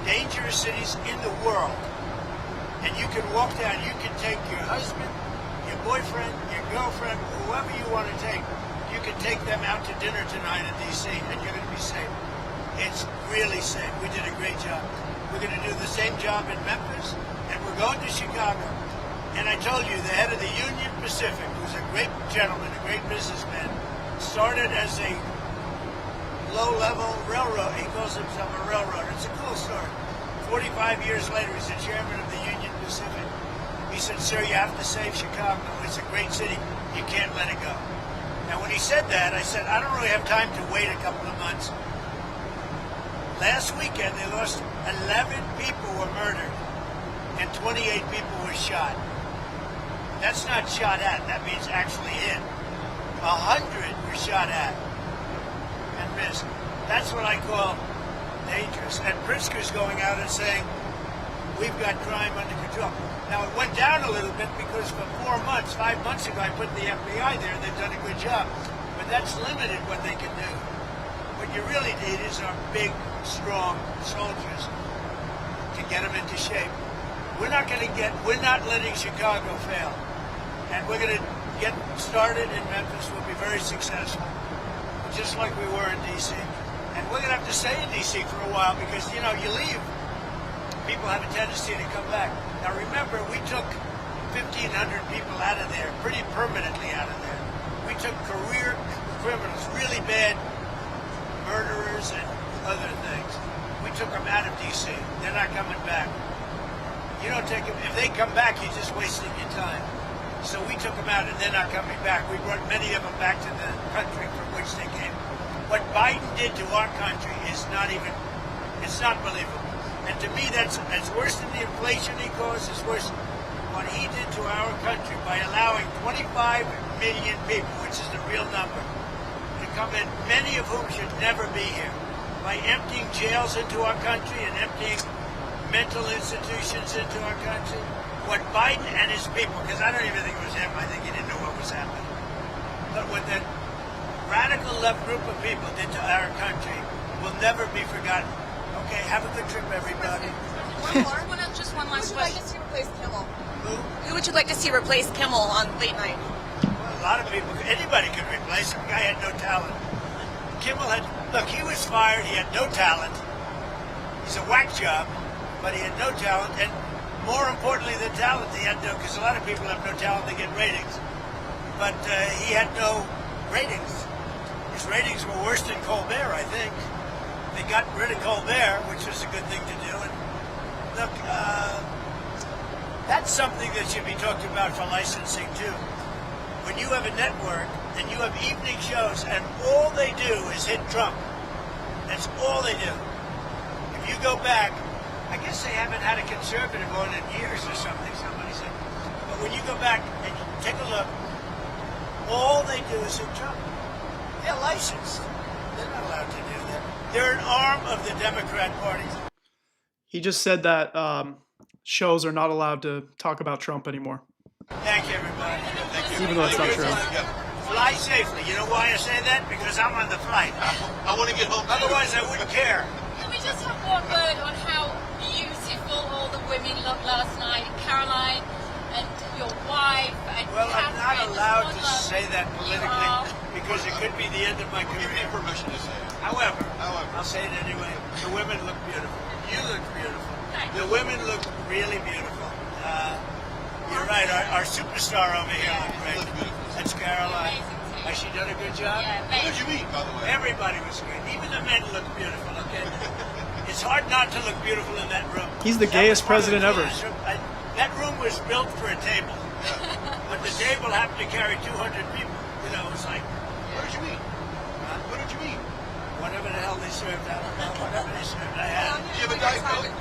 dangerous cities in the world. And you can walk down, you can take your husband, your boyfriend, your girlfriend, whoever you want to take. You can take them out to dinner tonight in D.C. and you're going to be safe. It's really safe. We did a great job. We're going to do the same job in Memphis, and we're going to Chicago. And I told you, the head of the Union Pacific, who's a great gentleman, a great businessman, started as a low-level railroad. He calls himself a railroader. It's a cool story. 45 years later, he's the chairman of the Union Pacific. He said, sir, you have to save Chicago. It's a great city. You can't let it go. And when he said that, I said, I don't really have time to wait a couple of months. Last weekend, they lost 11 people were murdered and 28 people were shot. That's not shot at. That means actually in. 100 were shot at and missed. That's what I call dangerous. And Pritzker's going out and saying, we've got crime under control. Now, it went down a little bit because for 4 months, 5 months ago, I put the FBI there. They've done a good job. But that's limited what they can do. What you really need is our big, strong soldiers to get them into shape. We're not letting Chicago fail. And we're going to get started in Memphis. We'll be very successful, just like we were in D.C. And we're going to have to stay in D.C. for a while because, you know, you leave, people have a tendency to come back. Now, remember, we took 1,500 people out of there, pretty permanently out of there. We took career criminals, really bad murderers and other things. We took them out of D.C. They're not coming back. You don't take them. If they come back, you're just wasting your time. So we took them out, and they're not coming back. We brought many of them back to the country from which they came. What Biden did to our country is not even, it's not believable. And to me, that's worse than the inflation he caused. It's worse what he did to our country by allowing 25 million people, which is the real number, to come in, many of whom should never be here, by emptying jails into our country and emptying mental institutions into our country. What Biden and his people, because I don't even think it was him, I think he didn't know what was happening, but what that radical left group of people did to our country will never be forgotten. Okay, have a good trip, everybody. Just one last question. Who would you like to see replace Kimmel? Who would you like to see replace Kimmel on late night? Well, a lot of people, anybody could replace him. The guy had no talent. Kimmel had, look, he was fired, he had no talent. He's a whack job, but he had no talent, and more importantly than talent, he had no, because a lot of people have no talent, they get ratings. But he had no ratings. His ratings were worse than Colbert, I think. They got rid of Colbert, which was a good thing to do. And look, that's something that should be talked about for licensing too. When you have a network and you have evening shows and all they do is hit Trump, that's all they do. If you go back, I guess they haven't had a conservative on in years or something, somebody said. But when you go back and you take a look, all they do is hit Trump. They're licensed. They're not allowed to do that. They're an arm of the Democrat Party. He just said that shows are not allowed to talk about Trump anymore. Thank you, everybody. Thank you. Even though it's not true. Fly safely. You know why I say that? Because I'm on the flight. I want to get home. Otherwise, I wouldn't care. Can we just have one word on how beautiful all the women looked last night? Caroline and your wife and Well, I'm not Catherine, allowed to love. say that politically because it could be the end of my career. Give me permission to say it. However, I'll say it anyway. The women look beautiful. You look beautiful. The women look really beautiful. You're right. Our superstar over here looked great. That's Caroline. Has she done a good job? What did you eat, by the way? Everybody was great. Even the men look beautiful. Okay. It's hard not to look beautiful in that room. He's the gayest president ever. That room was built for a table, but the table happened to carry 200 people. You know, it's like, what did you eat? What did you eat? Whatever the hell they served, I don't know. Whatever they served, I had. Do you have a Diet Coke?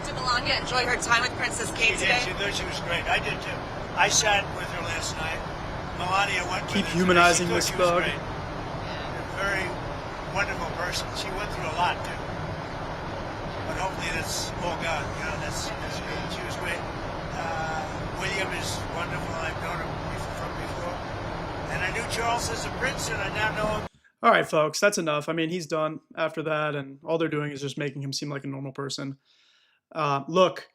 Did Melania enjoy her time with Princess Kate today? She thought she was great. I did too. I sat with her last night. Melania went with Keep her. humanizing She this thought she was bug. great. A very wonderful person. She went through a lot too. But hopefully that's all gone. You know, that's she was great. William is wonderful. I've known him from before. And I knew Charles as a prince, and I now know him. All right, folks, that's enough. I mean, he's done after that, and all they're doing is just making him seem like a normal person. Look,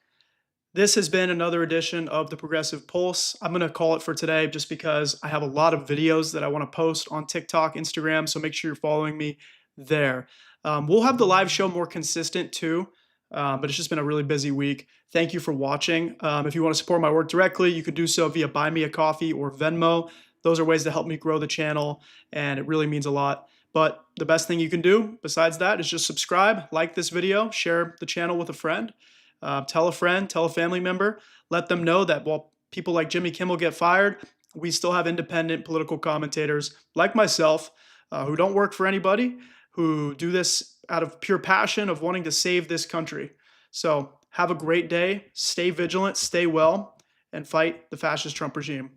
this has been another edition of the Progressive Pulse. I'm going to call it for today just because I have a lot of videos that I want to post on TikTok, Instagram, so make sure you're following me there. We'll have the live show more consistent too, but it's just been a really busy week. Thank you for watching. If you want to support my work directly, you could do so via Buy Me a Coffee or Venmo. Those are ways to help me grow the channel, and it really means a lot. But the best thing you can do besides that is just subscribe, like this video, share the channel with a friend, tell a friend, tell a family member, let them know that while people like Jimmy Kimmel get fired, we still have independent political commentators like myself who don't work for anybody, who do this out of pure passion of wanting to save this country. So have a great day, stay vigilant, stay well, and fight the fascist Trump regime.